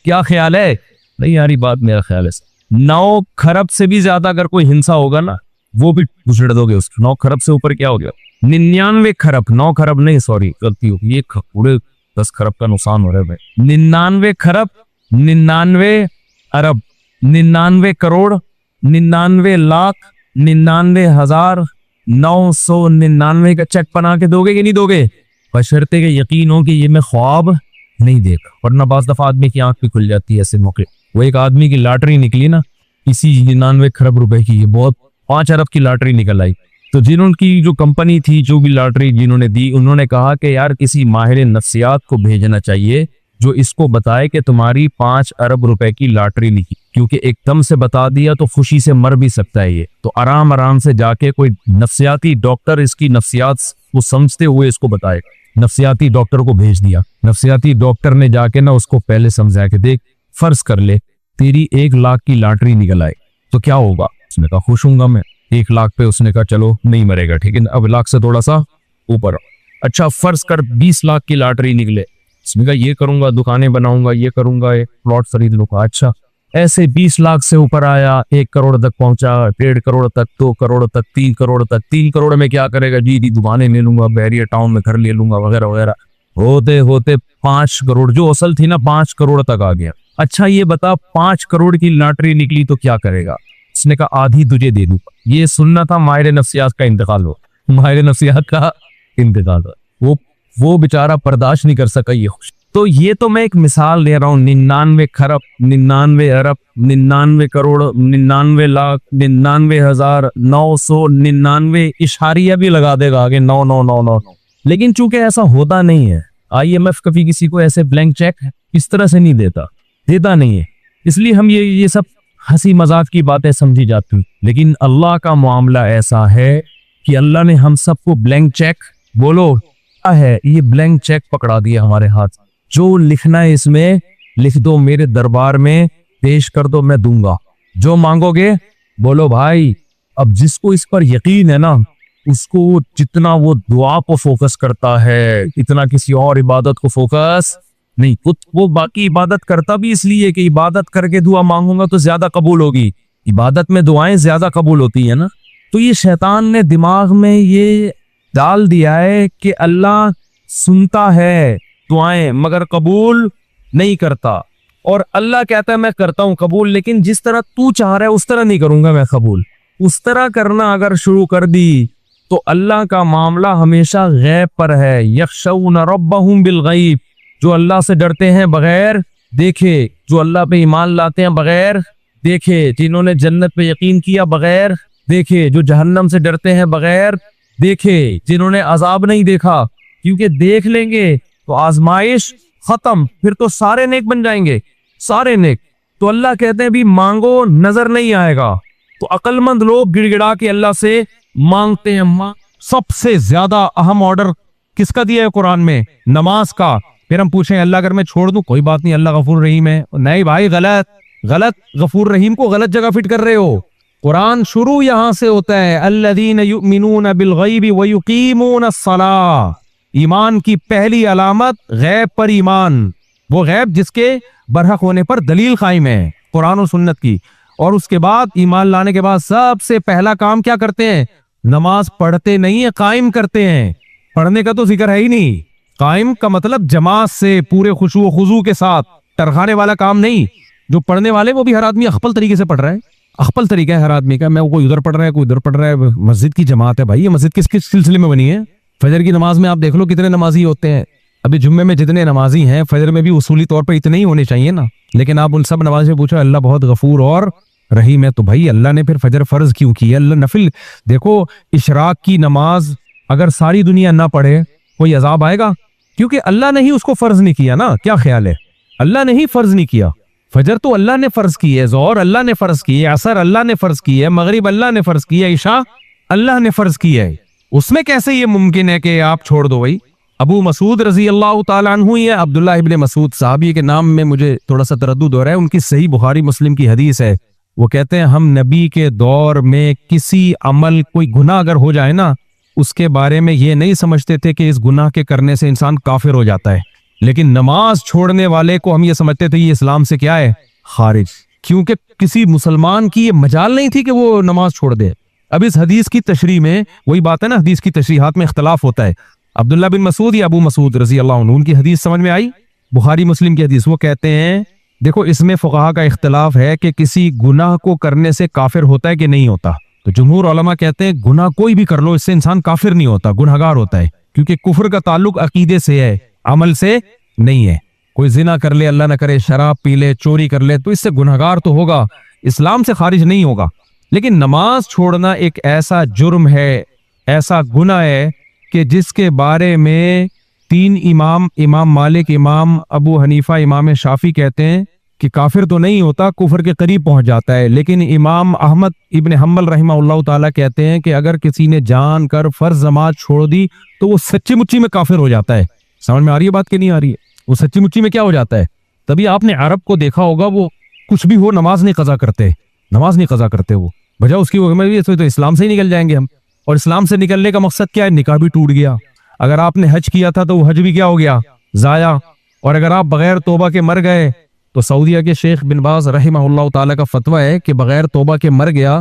क्या ख्याल है? नहीं यार, ये बात मेरा ख्याल है 9 खरब से भी ज्यादा अगर कोई हिंसा होगा ना वो भी घुसेड़ दोगे उसको। 9 खरब से ऊपर क्या हो गया? 99 खरब, 9 खरब नहीं, सॉरी गलती होगी, ये पूरे 10 खरब का नुकसान हो रहा है भाई। 99 खरब 99 अरब 99 करोड़ 99 लाख 99,999 का चेक बना के दोगे कि नहीं दोगे? बशर्ते के यकीन हो कि ये मैं ख्वाब नहीं देखा, वरना बाज दफा आदमी की आंख भी खुल जाती है ऐसे मौके। वो एक आदमी की लॉटरी निकली ना इसी 99 खरब रुपए की, ये बहुत 5 अरब की लॉटरी निकल आई। तो जिन्होंने जो कंपनी थी, जो भी लॉटरी जिन्होंने दी, उन्होंने कहा कि यार किसी माहिर नफ्सियात को भेजना चाहिए जो इसको बताए कि तुम्हारी 5 अरब रुपए की लॉटरी निकली, क्योंकि एकदम से बता दिया तो खुशी से मर भी सकता है ये। तो आराम आराम से जाके कोई नफ्सियाती डॉक्टर इसकी नफ्सियात को समझते हुए इसको बताएगा। नफ्सियाती डॉक्टर को भेज दिया। नफ्सियाती डॉक्टर ने जाके ना उसको पहले समझाया कि देख, फर्ज कर ले तेरी 1 लाख की लॉटरी निकल आए तो क्या होगा? उसने कहा खुश हूंगा मैं। 1 लाख पे उसने कहा चलो नहीं मरेगा, ठीक है, अब लाख से थोड़ा सा ऊपर। अच्छा फर्ज कर 20 लाख की लॉटरी निकले, उसने कहा ये करूंगा, दुकानें बनाऊंगा, ये करूंगा, एक प्लॉट खरीद लूंगा। अच्छा ऐसे 20 लाख से ऊपर आया, 1 करोड़ तक पहुंचा, 1.5 करोड़ तक, 2 करोड़ तक, 3 करोड़ तक। 3 करोड़ में क्या करेगा जी? दुकानें ले लूंगा, बैरियर टाउन में घर ले लूंगा, वगैरह वगैरह। होते होते 5 करोड़, जो असल थी ना 5 करोड़ तक आ गया। अच्छा ये बता 5 करोड़ की लॉटरी निकली तो क्या करेगा? उसने कहा आधी तुझे दे दूंगा। ये सुनना था माहिर नफ्सियात का इंतकाल हो, माहिर नफ्सियात का इंतकाल हो। वो बेचारा बर्दाश्त नहीं कर सका ये खुश। तो ये तो मैं एक मिसाल दे रहा हूँ। 99 खरब 99 अरब 99 करोड़ 99 लाख 99,999 इशारिया भी लगा देगा आगे 9999। लेकिन चूंकि ऐसा होता नहीं है, IMF कभी किसी को ऐसे ब्लैंक चेक इस तरह से नहीं देता नहीं है, इसलिए हम ये सब हंसी मजाक की बातें समझी जाती हैं। लेकिन अल्लाह का मामला ऐसा है कि अल्लाह ने हम सबको ब्लैंक चेक, बोलो है, ये ब्लैंक चेक पकड़ा दिया हमारे हाथ। जो लिखना है इसमें लिख दो, मेरे दरबार में पेश कर दो, मैं दूंगा जो मांगोगे। बोलो भाई, अब जिसको इस पर यकीन है ना, उसको जितना वो दुआ को फोकस करता है इतना किसी और इबादत को फोकस नहीं। वो बाकी इबादत करता भी इसलिए कि इबादत करके दुआ मांगूंगा तो ज्यादा कबूल होगी। इबादत में दुआएं ज्यादा कबूल होती है ना। तो ये शैतान ने दिमाग में ये डाल दिया है कि अल्लाह सुनता है दुआएं मगर कबूल नहीं करता, और अल्लाह कहता है मैं करता हूं कबूल, लेकिन जिस तरह तू चाह रहा है उस तरह नहीं करूंगा मैं कबूल। उस तरह करना अगर शुरू कर दी तो अल्लाह का मामला हमेशा गैब पर है। यख्शौना रब्बहुम बिल गैब, जो अल्लाह से डरते हैं बगैर देखे, जो अल्लाह पे ईमान लाते हैं बगैर देखे, जिन्होंने जन्नत पे यकीन किया बगैर देखे, जो जहन्नम से डरते हैं बगैर देखे, जिन्होंने अजाब नहीं देखा, क्योंकि देख लेंगे तो आजमाइश खत्म, फिर तो सारे नेक बन जाएंगे, सारे नेक। तो अल्लाह कहते हैं भी मांगो नजर नहीं आएगा। तो अक्लमंद लोग गिड़गिड़ा के अल्लाह से मांगते हैं। सबसे ज्यादा अहम ऑर्डर किसका दिया है कुरान में? नमाज का। फिर हम पूछें अल्लाह अगर मैं छोड़ दूं, कोई बात नहीं, अल्लाह गफूर रहीम है। नहीं भाई, गलत गलत, गफूर रहीम को गलत जगह फिट कर रहे हो। कुरान शुरू यहां से होता है, अल्लज़ीना युमिनूना बिल गैबि व युकीमूना अस्सलाह। ईमान की पहली अलामत गैब पर ईमान, वो गैब जिसके बरहक होने पर दलील कायम है कुरान और सुन्नत की। और उसके बाद ईमान लाने के बाद सबसे पहला काम क्या करते हैं? नमाज पढ़ते नहीं है, कायम करते हैं। पढ़ने का तो जिक्र है ही नहीं, कायम का मतलब जमात से पूरे खुशू खुजू के साथ, टरखाने वाला काम नहीं। जो पढ़ने वाले वो भी हर आदमी अखपल तरीके से पढ़ रहा है, अखपल तरीका है हर आदमी का। मैं कोई उधर पढ़ रहा है, कोई उधर पढ़ रहा है। मस्जिद की जमात है भाई, ये मस्जिद किस किस सिलसिले में बनी है? फजर की नमाज में आप देख लो कितने नमाजी होते हैं। अभी जुम्मे में जितने नमाजी हैं, फजर में भी उसूली तौर पर इतने ही होने चाहिए ना। लेकिन आप उन सब नमाज से पूछो अल्लाह बहुत गफूर और रहीम है, तो भाई अल्लाह ने फिर फजर फर्ज क्यों की है? अल्लाह नफिल देखो, इशराक की नमाज अगर सारी दुनिया ना पढ़े कोई अजाब आएगा? क्योंकि अल्लाह ने ही उसको फर्ज नहीं किया ना। क्या ख्याल है? अल्लाह ने ही फर्ज नहीं किया। फजर तो अल्लाह ने फर्ज की है, ज़ोहर अल्लाह ने फर्ज की है, असर अल्लाह ने फर्ज की है, मगरिब अल्लाह ने फर्ज की है, इशा अल्लाह ने फर्ज की है। उसमें कैसे ये मुमकिन है कि आप छोड़ दो भाई? अबू मसूद रजी अल्लाह ताला अन्हु ही है, अब्दुल्लाह इब्ने मसूद साहबी के नाम में मुझे थोड़ा सा तरद्दुद हो रहा है, उनकी सही बुखारी मुस्लिम की हदीस है। वो कहते हैं हम नबी के दौर में किसी अमल, कोई गुनाह अगर हो जाए ना, उसके बारे में ये नहीं समझते थे कि इस गुनाह के करने से इंसान काफिर हो जाता है, लेकिन नमाज छोड़ने वाले को हम ये समझते थे ये इस्लाम से क्या है, खारिज, क्योंकि किसी मुसलमान की ये मजाल नहीं थी कि वो नमाज छोड़ दे। अब इस हदीस की तशरीह में वही बात है ना, हदीस की तशरीहात में इख्तलाफ होता है। अब्दुल्ला बिन मसूद या अबू मसूद रजी अल्लाह अन्हु, उनकी हदीस समझ में आई, बुखारी मुस्लिम की हदीस। वो कहते हैं देखो इसमें फुक़हा का इख्तलाफ है कि किसी गुनाह को करने से काफिर होता है कि नहीं होता। तो जमहूर उलमा कहते हैं गुनाह कोई भी कर लो इससे इंसान काफिर नहीं होता, गुनहगार होता है, क्योंकि कुफ्र का ताल्लुक अकीदे से है, अमल से नहीं है। कोई जिना कर ले, अल्लाह न करे, शराब पी ले, चोरी कर ले, तो इससे गुनहगार तो होगा, इस्लाम से खारिज नहीं होगा। लेकिन नमाज छोड़ना एक ऐसा जुर्म है, ऐसा गुनाह है कि जिसके बारे में तीन इमाम, इमाम मालिक, इमाम अबू हनीफा, इमाम शाफी कहते हैं कि काफिर तो नहीं होता, कुफर के करीब पहुंच जाता है। लेकिन इमाम अहमद इब्ने हम्बल रहमहुल्लाह ताला कहते हैं कि अगर किसी ने जान कर फर्ज नमाज छोड़ दी तो वो सच्ची मुच्ची में काफिर हो जाता है। समझ में आ रही है बात कि नहीं आ रही है? वो सच्ची मुच्ची में क्या हो जाता है? तभी आपने अरब को देखा होगा, वो कुछ भी हो नमाज नहीं कजा करते, नमाज नहीं कजा करते। वो वजह उसकी तो इस्लाम से ही निकल जाएंगे हम, और इस्लाम से निकलने का मकसद क्या है? निकाह भी टूट गया। अगर आपने हज किया था तो वो हज भी क्या हो गया? जाया। और अगर आप बगैर तौबा के मर गए तो सऊदीया के शेख बिन बाज रहमहुल्लाह ताला का फतवा है कि बगैर तौबा के मर गया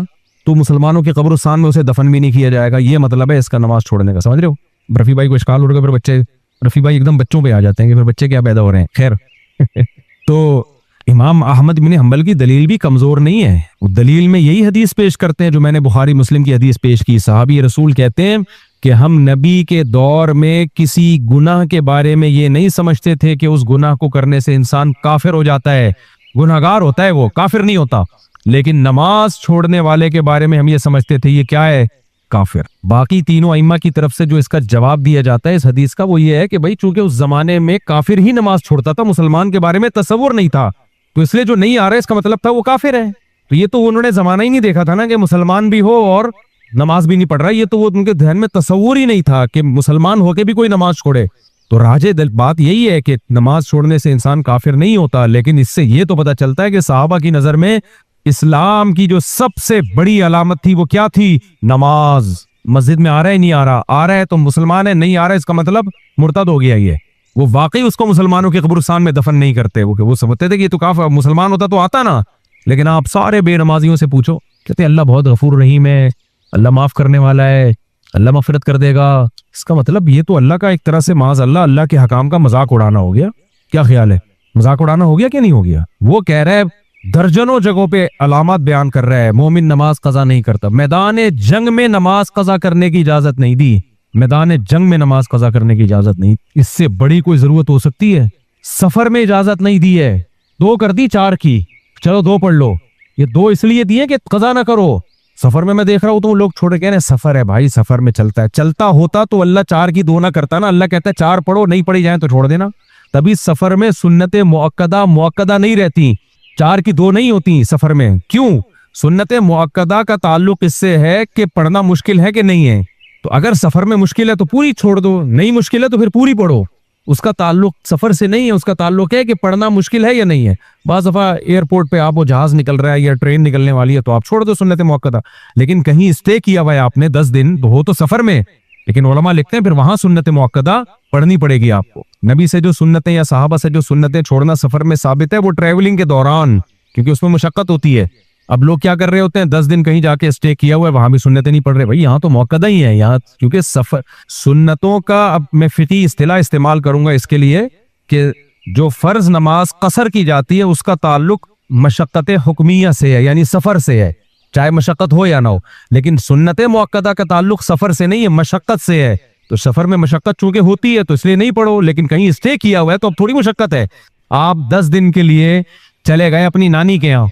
तो मुसलमानों के कब्रिस्तान में उसे दफन भी नहीं किया जाएगा। ये मतलब है इसका नमाज छोड़ने का। समझ रहे हो? रफी भाई को इश्काल उड़ गया, फिर बच्चे, रफी भाई एकदम बच्चों पे आ जाते हैं कि फिर बच्चे क्या पैदा हो रहे हैं। खैर तो इमाम अहमद बिन हम्बल की दलील भी कमजोर नहीं है, वो दलील में यही हदीस पेश करते हैं जो मैंने बुखारी मुस्लिम की हदीस पेश की। सहाबी रसूल कहते हैं कि हम नबी के दौर में किसी गुनाह के बारे में ये नहीं समझते थे कि उस गुनाह को करने से इंसान काफिर हो जाता है, गुनाहगार होता है, वो काफिर नहीं होता। लेकिन नमाज छोड़ने वाले के बारे में हम ये समझते थे ये क्या है? काफिर। बाकी तीनों अइम्मा की तरफ से जो इसका जवाब दिया जाता है इस हदीस का, वो ये है कि भाई चूंकि उस जमाने में काफिर ही नमाज छोड़ता था, मुसलमान के बारे में तसव्वुर नहीं था, तो इसलिए जो नहीं आ रहा है इसका मतलब था वो काफिर है। तो ये तो उन्होंने जमाना ही नहीं देखा था ना कि मुसलमान भी हो और नमाज भी नहीं पढ़ रहा, ये तो वो उनके ध्यान में तसव्वुर ही नहीं था कि मुसलमान होके भी कोई नमाज छोड़े। तो राजे बात यही है कि नमाज छोड़ने से इंसान काफिर नहीं होता। लेकिन इससे ये तो पता चलता है कि सहाबा की नजर में इस्लाम की जो सबसे बड़ी अलामत थी वो क्या थी? नमाज। मस्जिद में आ रहा है, नहीं आ रहा, आ रहा है तो मुसलमान है, नहीं आ रहा है इसका मतलब मुर्तद हो गया। ये वो वाकई उसको मुसलमानों के कब्रिस्तान में दफन नहीं करते, वो समझते थे कि ये तो काफिर, मुसलमान होता तो आता ना। लेकिन आप सारे बेनमाजियों से पूछो, कहते अल्लाह बहुत गफूर रहीम है, अल्लाह माफ करने वाला है, अल्लाह मफरत कर देगा। इसका मतलब ये तो अल्लाह का एक तरह से माज अल्लाह के हकाम का मजाक उड़ाना हो गया। क्या ख्याल है? मजाक उड़ाना हो गया कि नहीं हो गया? वो कह रहा है, दर्जनों जगहों पे अलामत बयान कर रहा है, मोमिन नमाज कजा नहीं करता। मैदान जंग में नमाज कजा करने की इजाजत नहीं दी, मैदान जंग में नमाज कजा करने की इजाजत नहीं। इससे बड़ी कोई जरूरत हो सकती है? सफर में इजाजत नहीं दी है, 2 कर दी 4 की, चलो 2 पढ़ लो। ये 2 इसलिए दिए कि कजा ना करो। सफर में मैं देख रहा हूं तो लोग छोड़ के, सफर है भाई, सफर में चलता है, चलता होता तो अल्लाह 4 की 2 ना करता ना। अल्लाह कहता है 4 पढ़ो, नहीं पढ़ी जाए तो छोड़ देना। तभी सफर में सुन्नतें मुअक्कदा नहीं रहती, 4 की 2 नहीं होती सफर में। क्यों? सुन्नत मुअक्कदा का ताल्लुक इससे है कि पढ़ना मुश्किल है कि नहीं है। तो अगर सफर में मुश्किल है तो पूरी छोड़ दो, नहीं मुश्किल है तो फिर पूरी पढ़ो। उसका ताल्लुक सफर से नहीं है, उसका ताल्लुक है कि पढ़ना मुश्किल है या नहीं है। बाज़ दफा एयरपोर्ट पे आप, वो जहाज निकल रहा है या ट्रेन निकलने वाली है तो आप छोड़ दो सुन्नत मुअक्कदा। लेकिन कहीं स्टे किया हुआ है आपने 10 दिन, तो हो तो सफर में, लेकिन उलमा लिखते हैं फिर वहां सुन्नत मुअक्कदा पढ़नी पड़ेगी आपको। नबी से जो सुन्नतें या सहाबा से जो सुन्नतें छोड़ना सफर में साबित है वो ट्रेवलिंग के दौरान, क्योंकि उसमें मुशक्कत होती है। अब लोग क्या कर रहे होते हैं, 10 दिन कहीं जाके स्टे किया हुआ है, वहां भी सुन्नतें नहीं पढ़ रहे। भाई यहाँ तो मुअक्कदा ही है यहाँ, क्योंकि सफर सुन्नतों का, अब मैं फिकी इस्तिलाह इस्तेमाल करूंगा इसके लिए कि जो फर्ज नमाज कसर की जाती है उसका ताल्लुक मशक्कत हुक्मिया से है, यानी सफर से है, चाहे मशक्कत हो या ना हो। लेकिन सुन्नत मुअक्कदा का ताल्लुक सफर से नहीं है, मशक्कत से है। तो सफर में मशक्कत चूंकि होती है तो इसलिए नहीं पढ़ो, लेकिन कहीं स्टे किया हुआ है तो अब थोड़ी मुशक्कत है। आप 10 दिन के लिए चले गए अपनी नानी के यहाँ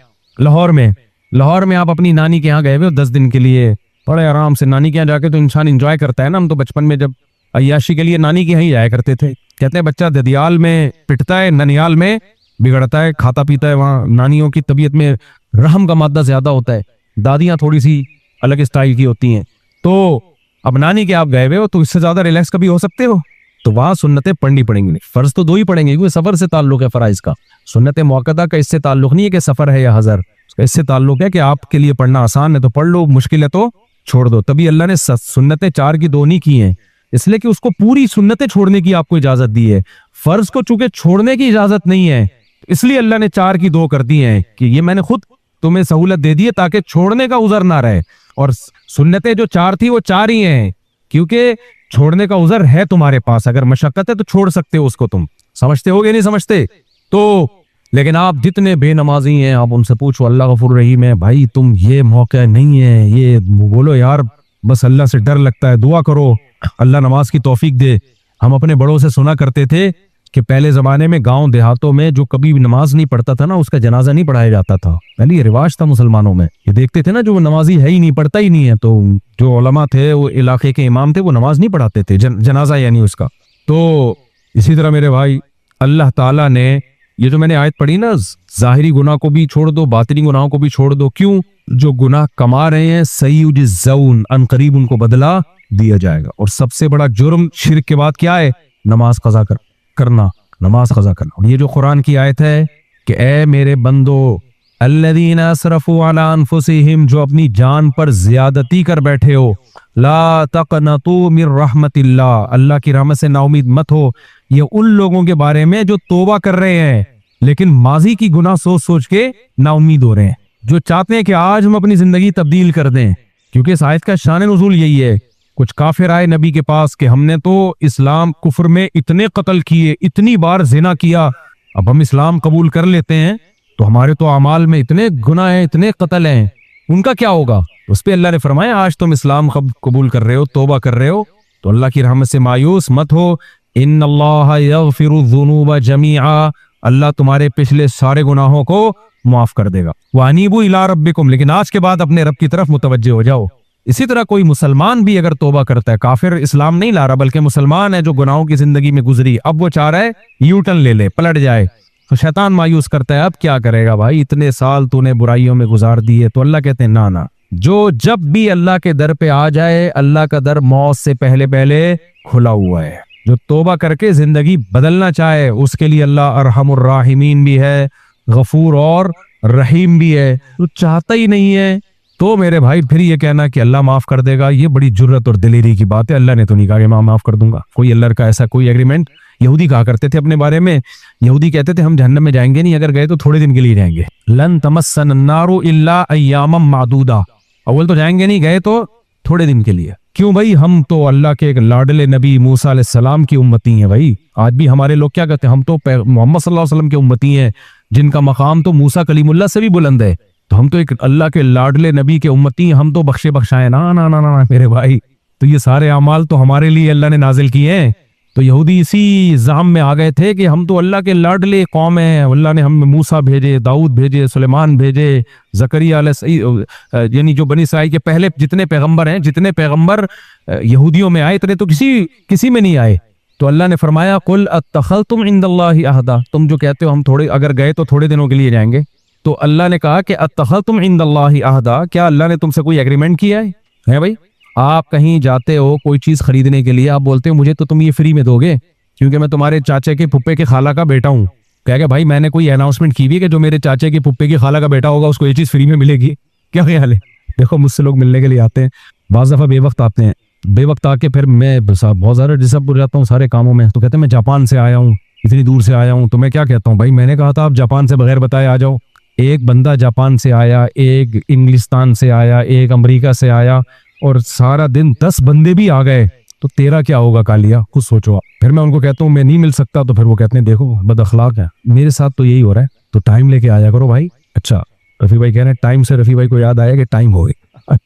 लाहौर में आप अपनी नानी के यहाँ गए हुए 10 दिन के लिए, बड़े आराम से नानी के यहाँ जाके तो इंसान एंजॉय करता है ना। हम तो बचपन में जब अय्याशी के लिए नानी के यहाँ ही जाया करते थे। कहते हैं बच्चा ददियाल में पिटता है, ननियाल में बिगड़ता है, खाता पीता है, वहाँ नानियों की तबीयत में रहम का मादा ज्यादा होता है, दादियां थोड़ी सी अलग स्टाइल की होती हैं। तो अब नानी के आप गए हुए हो तो इससे ज्यादा रिलैक्स कभी हो सकते हो? तो वहां सुन्नतें पढ़नी पड़ेंगी। फर्ज तो 2 ही पढ़ेंगे क्योंकि सफर से ताल्लुक है फराइज का। सुन्नत मुअक्कदा का इससे ताल्लुक नहीं है कि सफर है या हजर, इससे ताल्लुक है कि आपके लिए पढ़ना आसान है तो पढ़ लो, मुश्किल है तो छोड़ दो। तभी अल्लाह ने सुन्नतें 4 की 2 नहीं की हैं, इसलिए कि उसको पूरी सुन्नतें छोड़ने की आपको इजाजत दी है। फर्ज को चूंकि छोड़ने की इजाजत नहीं है, इसलिए अल्लाह ने 4 की 2 कर दी है कि ये मैंने खुद तुम्हें सहूलत दे दी है ताकि छोड़ने का उजर ना रहे। और सुन्नतें जो 4 थी वो 4 ही हैं, क्योंकि छोड़ने का उजर है तुम्हारे पास। अगर मशक्कत है तो छोड़ सकते हो उसको, तुम समझते होगे नहीं समझते तो। लेकिन आप जितने बेनमाजी हैं आप उनसे पूछो, अल्लाह गफूर रहीम है भाई, तुम ये मौका नहीं है, ये बोलो यार बस अल्लाह से डर लगता है, दुआ करो अल्लाह नमाज की तौफीक दे। हम अपने बड़ों से सुना करते थे कि पहले जमाने में गांव देहातों में जो कभी नमाज नहीं पढ़ता था ना, उसका जनाजा नहीं पढ़ाया जाता था। पहले ये रिवाज था मुसलमानों में। ये देखते थे ना जो नमाजी है ही नहीं, पढ़ता ही नहीं है, तो जो उलमा थे, वो इलाके के इमाम थे, वो नमाज नहीं पढ़ाते थे, जनाजा यानी उसका। तो इसी तरह मेरे भाई अल्लाह ताला ने ये जो मैंने आयत पढ़ी ना, जाहिरी गुनाह को भी छोड़ दो, बातिनी गुनाहों को भी छोड़ दो। क्यों? जो गुनाह कमा रहे हैं सय्युजज़ौन, अनकरीब उनको बदला दिया जाएगा। और सबसे बड़ा जुर्म शिर्क के बाद क्या है? नमाज कज़ा करना, नमाज कज़ा करना। और ये जो कुरान की आयत है कि ए मेरे बंदो अल्लज़ीना असरफू अला अनफुसिहिम, जो अपनी जान पर ज्यादती कर बैठे हो, ला तक़नतू मिर रहमतिल्लाह, अल्लाह की रहमत से नाउमीद मत हो। ये उन लोगों के बारे में जो तौबा कर रहे हैं लेकिन माजी की गुनाह सोच सोच के नाउमीद हो रहे हैं, जो चाहते हैं कि आज हम अपनी जिंदगी तब्दील कर दें। क्योंकि इस आयत का शान नुज़ूल यही है, कुछ काफिर आए नबी के पास कि हमने तो इस्लाम कुफ्र में इतने कत्ल किए, इतनी बार जिना किया, अब हम इस्लाम कबूल कर लेते हैं तो हमारे तो अमाल में इतने गुनाह हैं, इतने कत्ल हैं, उनका क्या होगा? उस पे अल्लाह ने फरमाया आज तुम इस्लाम कबूल कर रहे हो, तौबा कर रहे हो, तो अल्लाह की रहमत से मायूस मत हो। इन्नल्लाह यग़फिरुज़्ज़ुनूब जमीआ, अल्लाह तुम्हारे पिछले सारे गुनाहों को माफ कर देगा। वानीबू इला रब्बिकुम, लेकिन आज के बाद अपने रब की तरफ मुतवज्जे हो जाओ। इसी तरह कोई मुसलमान भी अगर तौबा करता है, काफिर इस्लाम नहीं ला रहा बल्कि मुसलमान है जो गुनाहों की जिंदगी में गुजरी, अब वो चाह रहा है यू टर्न ले ले, पलट जाए, तो शैतान मायूस करता है अब क्या करेगा भाई, इतने साल तूने बुराइयों में गुजार दिए। तो अल्लाह कहते हैं ना ना, जो जब भी अल्लाह के दर पे आ जाए, अल्लाह का दर मौत से पहले पहले खुला हुआ है। जो तौबा करके जिंदगी बदलना चाहे उसके लिए अल्लाह अरहमुर राहिमीन भी है, गफूर और रहीम भी है। तो चाहता ही नहीं है तो मेरे भाई फिर ये कहना कि अल्लाह माफ कर देगा, ये बड़ी जुर्रत और दिलेरी की बात है। अल्लाह ने तो नहीं कहा कि मैं माफ कर दूंगा, कोई अल्लाह का ऐसा कोई एग्रीमेंट। यहूदी कहा करते थे अपने बारे में, यहूदी कहते थे हम जहन्नम में जाएंगे नहीं, अगर गए तो थोड़े दिन के लिए जाएंगे। लन तमस्सन अन्नारु इल्ला अय्यामम मादूदा, अव्वल तो जाएंगे नहीं, गए तो थोड़े दिन के लिए। क्यों भाई? हम तो अल्लाह के एक लाडले नबी मूसा अलैहिस्सलाम की उम्मती हैं भाई। आज भी हमारे लोग क्या कहते हैं, हम तो मोहम्मद सल्लल्लाहु अलैहि वसल्लम की उम्मती हैं, जिनका मकाम तो मूसा कलीमुल्लाह से भी बुलंद है। तो हम तो एक अल्लाह के लाडले नबी के उम्मती हैं, हम तो बख्शे बख्शाए ना ना ना ना मेरे भाई। तो ये सारे अमाल तो हमारे लिए अल्लाह ने नाजिल किए हैं। तो यहूदी इसी जाम में आ गए थे कि हम तो अल्लाह के लाडले कौम हैं, अल्लाह ने हमें मूसा भेजे, दाऊद भेजे, सुलेमान भेजे, जकरिया यानी जो बनी इसराइल के पहले जितने पैगंबर हैं, जितने पैगंबर यहूदियों में आए इतने तो किसी में नहीं आए। तो अल्लाह ने फरमाया कुल अत्तखज़्तुम इंदल्लाहि अहदा, तुम जो कहते हो हम थोड़े अगर गए तो थोड़े दिनों के लिए जाएंगे। तो अल्लाह ने कहा कि अत्तखज़्तुम इंदल्लाहि अहदा, क्या अल्लाह ने तुमसे कोई एग्रीमेंट किया है भाई? आप कहीं जाते हो कोई चीज खरीदने के लिए, आप बोलते हो मुझे तो तुम ये फ्री में दोगे क्योंकि मैं तुम्हारे चाचे के पुप्पे के खाला का बेटा हूँ। कह भाई मैंने कोई अनाउंसमेंट की हुई है कि जो मेरे चाचे के पुप्पे की खाला का बेटा होगा उसको ये चीज फ्री में मिलेगी? क्या ख्याल है? देखो मुझसे लोग मिलने के लिए आते हैं, बाज़ दफा बेवक्त आते हैं, बेवक्त आके फिर मैं बहुत ज्यादा डिस्टर्ब हो जाता हूँ सारे कामों में। तो कहते हैं मैं जापान से आया हूँ, इतनी दूर से आया हूँ। तो मैं क्या कहता हूँ भाई, मैंने कहा था आप जापान से बगैर बताए आ जाओ। एक बंदा जापान से आया, एक इंग्लिस्तान से आया, एक अमेरिका से आया, और सारा दिन 10 बंदे भी आ गए, तो तेरा क्या होगा कालिया? कुछ सोचो आप। फिर मैं उनको कहता हूँ मैं नहीं मिल सकता, तो फिर वो कहते हैं देखो बद अखलाक है। मेरे साथ तो यही हो रहा है, तो टाइम लेके आया करो भाई। अच्छा रफी भाई कह रहे हैं टाइम से, रफी भाई को याद आया कि टाइम हो गई,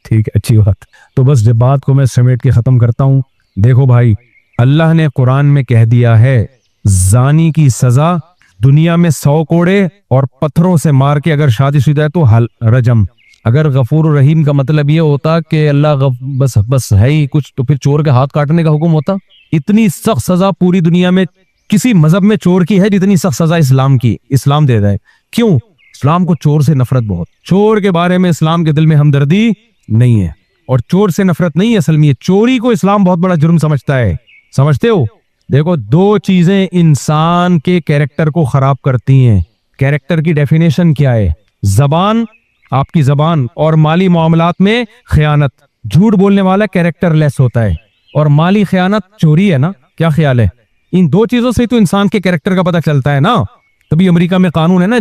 ठीक है अच्छी बात। तो बस जब बात को मैं समेट के खत्म करता हूँ। देखो भाई अल्लाह ने कुरान में कह दिया है जानी की सजा दुनिया में 100 कोड़े और पत्थरों से मार के अगर शादीशुदा है तो रजम। अगर गफूर रहीम का मतलब ये होता कि अल्लाह बस है ही कुछ, तो फिर चोर के हाथ काटने का हुक्म होता। इतनी सख्त सजा पूरी दुनिया में किसी मजहब में चोर की है जितनी सख्त सजा इस्लाम की, इस्लाम दे रहा है। क्यों? इस्लाम को चोर से नफरत बहुत, चोर के बारे में इस्लाम के दिल में हमदर्दी नहीं है, और चोर से नफरत नहीं है असल में, चोरी को इस्लाम बहुत बड़ा जुर्म समझता है। समझते हो? देखो, दो चीजें इंसान के कैरेक्टर को खराब करती हैं। कैरेक्टर की डेफिनेशन क्या है? जबान, आपकी जबान, और माली मामलात में खयानत। झूठ बोलने वाला कैरेक्टर लेस होता है, और माली खयानत चोरी है ना। क्या ख्याल है? इन दो चीजों से तो इंसान के कैरेक्टर का पता चलता है ना। तभी अमेरिका में कानून है ना,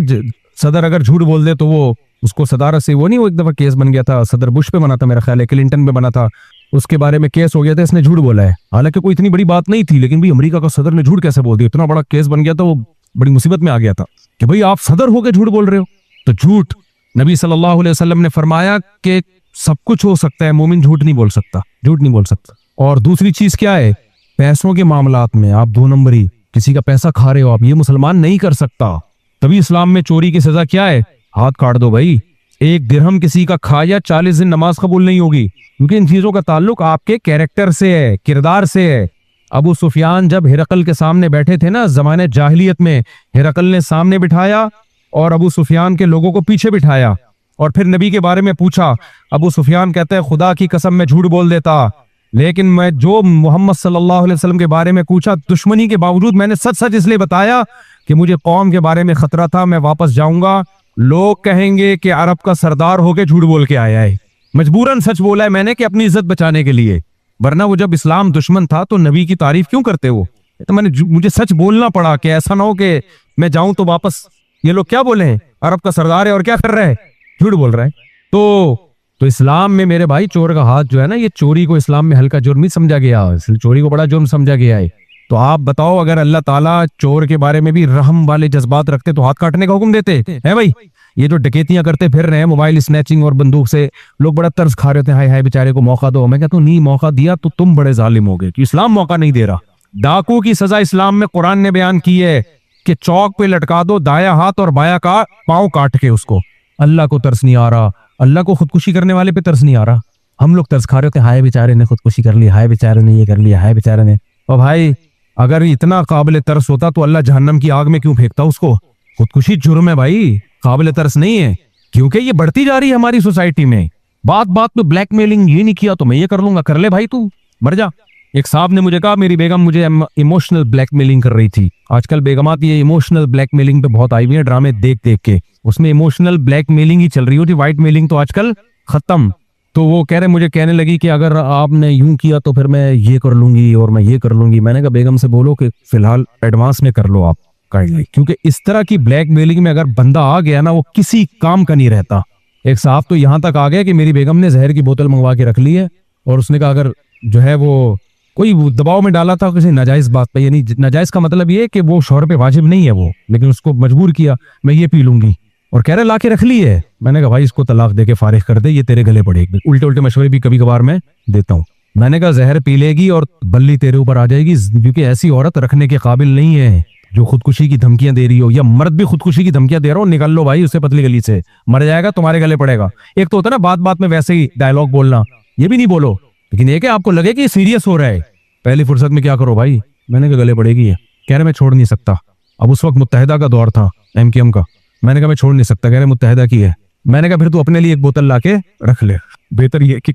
सदर अगर झूठ बोल दे तो वो उसको सदारत से, वो नहीं, वो एक दफा केस बन गया था, सदर बुश पे बना था मेरा ख्याल है, क्लिंटन पे बना था, उसके बारे में केस हो गया था, इसने झूठ बोला है। हालांकि कोई इतनी बड़ी बात नहीं थी, लेकिन भाई अमेरिका का सदर ने झूठ कैसे बोल दिया, इतना बड़ा केस बन गया था, वो बड़ी मुसीबत में आ गया था कि भाई आप सदर होकर झूठ बोल रहे हो। तो झूठ, नबी सल्लल्लाहु अलैहि वसल्लम ने फरमाया कि सब कुछ हो सकता है, मोमिन झूठ नहीं बोल सकता, झूठ नहीं बोल सकता। और दूसरी चीज क्या है? पैसों के मामलात में आप दो नंबरी, किसी का पैसा खा रहे हो आप, ये मुसलमान नहीं कर सकता। तभी इस्लाम में चोरी की सजा क्या है? हाथ काट दो भाई। एक दिरहम किसी का खाया 40 दिन नमाज कबूल नहीं होगी, क्योंकि इन चीजों का ताल्लुक आपके कैरेक्टर से है, किरदार से है। अबू सुफियान जब हिरकल के सामने बैठे थे ना, जमाने जाहिलियत में, हिरकल ने सामने बिठाया और अबू सुफियान के लोगों को पीछे बिठाया, और फिर नबी के बारे में पूछा। अबू सुफियान कहते हैं, खुदा की कसम मैं झूठ बोल देता, लेकिन मैं जो मोहम्मद सल्लल्लाहु अलैहि वसल्लम के बारे में पूछा, दुश्मनी के बावजूद मैंने सच सच इसलिए बताया कि मुझे कौम के बारे में खतरा था, मैं वापस जाऊंगा, लोग कहेंगे कि अरब का सरदार होके झूठ बोल के आया है। मजबूरन सच बोला है मैंने कि अपनी इज्जत बचाने के लिए, वरना वो जब इस्लाम दुश्मन था तो नबी की तारीफ क्यों करते हो? तो मुझे सच बोलना पड़ा कि ऐसा ना हो कि मैं जाऊं तो वापस ये लोग क्या बोले, अरब का सरदार है और क्या कर रहा है, झूठ बोल रहा है। तो इस्लाम में मेरे भाई चोर का हाथ जो है ना, ये चोरी को इस्लाम में हल्का जुर्म नहीं समझा गया, इसलिए चोरी को बड़ा जुर्म समझा गया है। तो आप बताओ, अगर अल्लाह ताला चोर के बारे में भी रहम वाले जज्बात रखते तो हाथ काटने का हुक्म देते हैं भाई? ये जो डकैतियां करते फिर रहे हैं, मोबाइल स्नैचिंग और बंदूक से, लोग बड़ा तरस खा रहे थे, हाय हाय बेचारे को मौका दो। मैं कहता हूं नहीं, मौका दिया तो तुम बड़े जालिम हो गए, कि इस्लाम मौका नहीं दे रहा। डाकू की सजा इस्लाम में कुरान ने बयान की है कि चौक पे लटका दो, दाया हाथ और बाया का पांव काट के उसको। अल्लाह को तरस नहीं आ रहा, अल्लाह को खुदकुशी करने वाले पे तरस नहीं आ रहा। हम लोग तरस खा रहे थे, हाय बेचारे ने खुदकुशी कर ली, हाय बेचारे ने ये कर लिया, हाय बेचारे ने। और भाई अगर इतना काबिल तरस होता तो अल्लाह जहन्नम की आग में क्यों फेंकता उसको? खुदकुशी जुर्म है भाई, काबिल तरस नहीं है, क्योंकि ये बढ़ती जा रही है हमारी सोसाइटी में। बात बात में ब्लैकमेलिंग, ये नहीं किया तो मैं ये कर लूंगा, कर ले भाई तू मर जा। एक साहब ने मुझे कहा, मेरी बेगम मुझे इमोशनल ब्लैकमेलिंग कर रही थी। आजकल बेगमात ये इमोशनल ब्लैकमेलिंग पे बहुत आई हुई है, ड्रामे देख देख के, उसमें इमोशनल ब्लैकमेलिंग ही चल रही होती, व्हाइट मेलिंग तो आजकल खत्म। तो वो मुझे कहने लगी कि अगर आपने यूं किया तो फिर मैं ये कर लूंगी और मैं ये कर लूंगी। मैंने कहा बेगम से बोलो कि फिलहाल एडवांस में कर लो आप काइंडली, क्योंकि इस तरह की ब्लैकमेलिंग में अगर बंदा आ गया ना, वो किसी काम का नहीं रहता। एक साहब तो यहां तक आ गया कि मेरी बेगम ने जहर की बोतल मंगवा के रख ली है, और उसने कहा अगर जो है वो कोई दबाव में डाला था किसी नाजायज बात पे, यानी नाजायज का मतलब ये कि वो शौहर पे वाजिब नहीं है वो, लेकिन उसको मजबूर किया, मैं ये पी लूंगी, और कह रहे ला के रख ली है। मैंने कहा भाई इसको तलाक दे के फारिग कर दे, ये तेरे गले पड़ेगी। उल्टे उल्टे मशवरे भी कभी कभार मैं देता हूँ। मैंने कहा जहर पी लेगी और बल्ली तेरे ऊपर आ जाएगी, क्योंकि ऐसी औरत रखने के काबिल नहीं है जो खुदकुशी की धमकियां दे रही हो, या मर्द भी खुदकुशी की धमकियां दे रहा हो, निकल लो भाई उससे पतली गली से, मर जाएगा तुम्हारे गले पड़ेगा। एक तो होता है ना बात बात में वैसे ही डायलॉग बोलना, ये भी नहीं बोलो, लेकिन एक है आपको लगे कि सीरियस हो रहा है, पहली फुर्सत में क्या करो भाई, मैंने कहा गले पड़ेगी है। कह रहे मैं छोड़ नहीं सकता। अब उस वक्त मुत्तहिदा का दौर था, एमकेएम का। मैंने कहा मैं छोड़ नहीं सकता। कह रहे मुत्तहिदा की है। मैंने कहा फिर तू अपने लिए एक बोतल लाके रख ले, बेहतर ये कि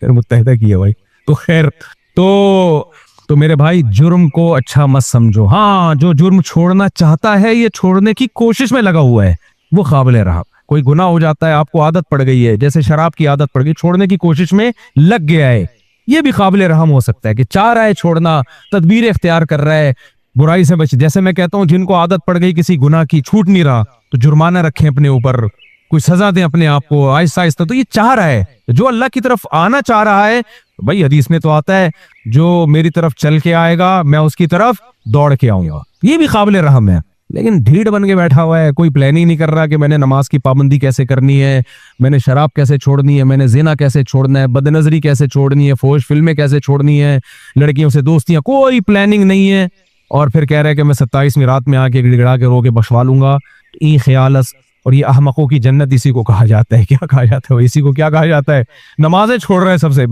मुत्तहिदा की है भाई। तो खैर, तो मेरे भाई जुर्म को अच्छा मत समझो। हाँ, जो जुर्म छोड़ना चाहता है, ये छोड़ने की कोशिश में लगा हुआ है, वो काबिल रहा। कोई गुनाह हो जाता है, आपको आदत पड़ गई है, जैसे शराब की आदत पड़ गई, छोड़ने की कोशिश में लग गया है, ये भी काबिल रहम हो सकता है कि चाह रहा है छोड़ना, तदबीर इख्तियार कर रहा है बुराई से बच। जैसे मैं कहता हूं जिनको आदत पड़ गई किसी गुनाह की, छूट नहीं रहा, तो जुर्माना रखें अपने ऊपर, कोई सजा दें अपने आप को आहिस्ता आहिस्ता। तो ये चाह रहा है, जो अल्लाह की तरफ आना चाह रहा है, भाई हदीस में तो आता है जो मेरी तरफ चल के आएगा मैं उसकी तरफ दौड़ के आऊंगा, ये भी काबिल रहम है। लेकिन ढीठ बन के बैठा हुआ है, कोई प्लानिंग नहीं कर रहा कि मैंने नमाज की पाबंदी कैसे करनी है, मैंने शराब कैसे छोड़नी है, मैंने जिना कैसे छोड़ना है, बदनजरी कैसे छोड़नी है, फोश फिल्में कैसे छोड़नी है, लड़कियों से दोस्तियां, कोई प्लानिंग नहीं है। और फिर कह रहा है कि मैं 27वीं रात में आके गिड़गिड़ा के रो के बख्शवा लूंगा। ई ख्यालस और ये अहमकों की जन्नत इसी को कहा जाता है। क्या कहा जाता है? इसी को क्या कहा जाता है? नमाजें छोड़ रहे हैं सबसे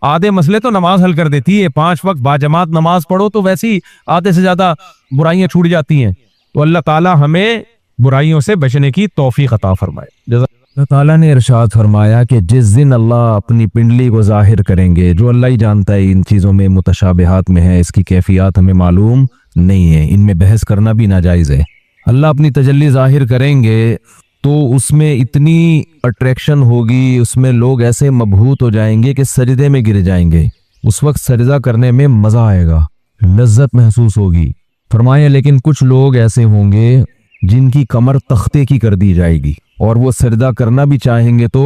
आधे मसले तो नमाज हल कर देती है। 5 वक्त बाजमात नमाज पढ़ो तो वैसे ही आधे से ज्यादा बुराइयां छूट जाती हैं। तो अल्लाह ताला हमें बुराइयों से बचने की तौफीक अता फरमाए। अल्लाह ताला ने इरशाद फरमाया कि जिस दिन अल्लाह अपनी पिंडली को जाहिर करेंगे, जो अल्लाह ही जानता है इन चीज़ों में मुतशाबिहात में है, इसकी कैफियत हमें मालूम नहीं है, इनमें बहस करना भी नाजायज़ है। अल्लाह अपनी तजल्ली जाहिर करेंगे तो उसमें इतनी अट्रैक्शन होगी, उसमें लोग ऐसे मबहूत हो जाएंगे कि सजदे में गिर जाएंगे। उस वक्त सजदा करने में मज़ा आएगा, लज्जत महसूस होगी। फरमाया लेकिन कुछ लोग ऐसे होंगे जिनकी कमर तख्ते की कर दी जाएगी और वो सजदा करना भी चाहेंगे तो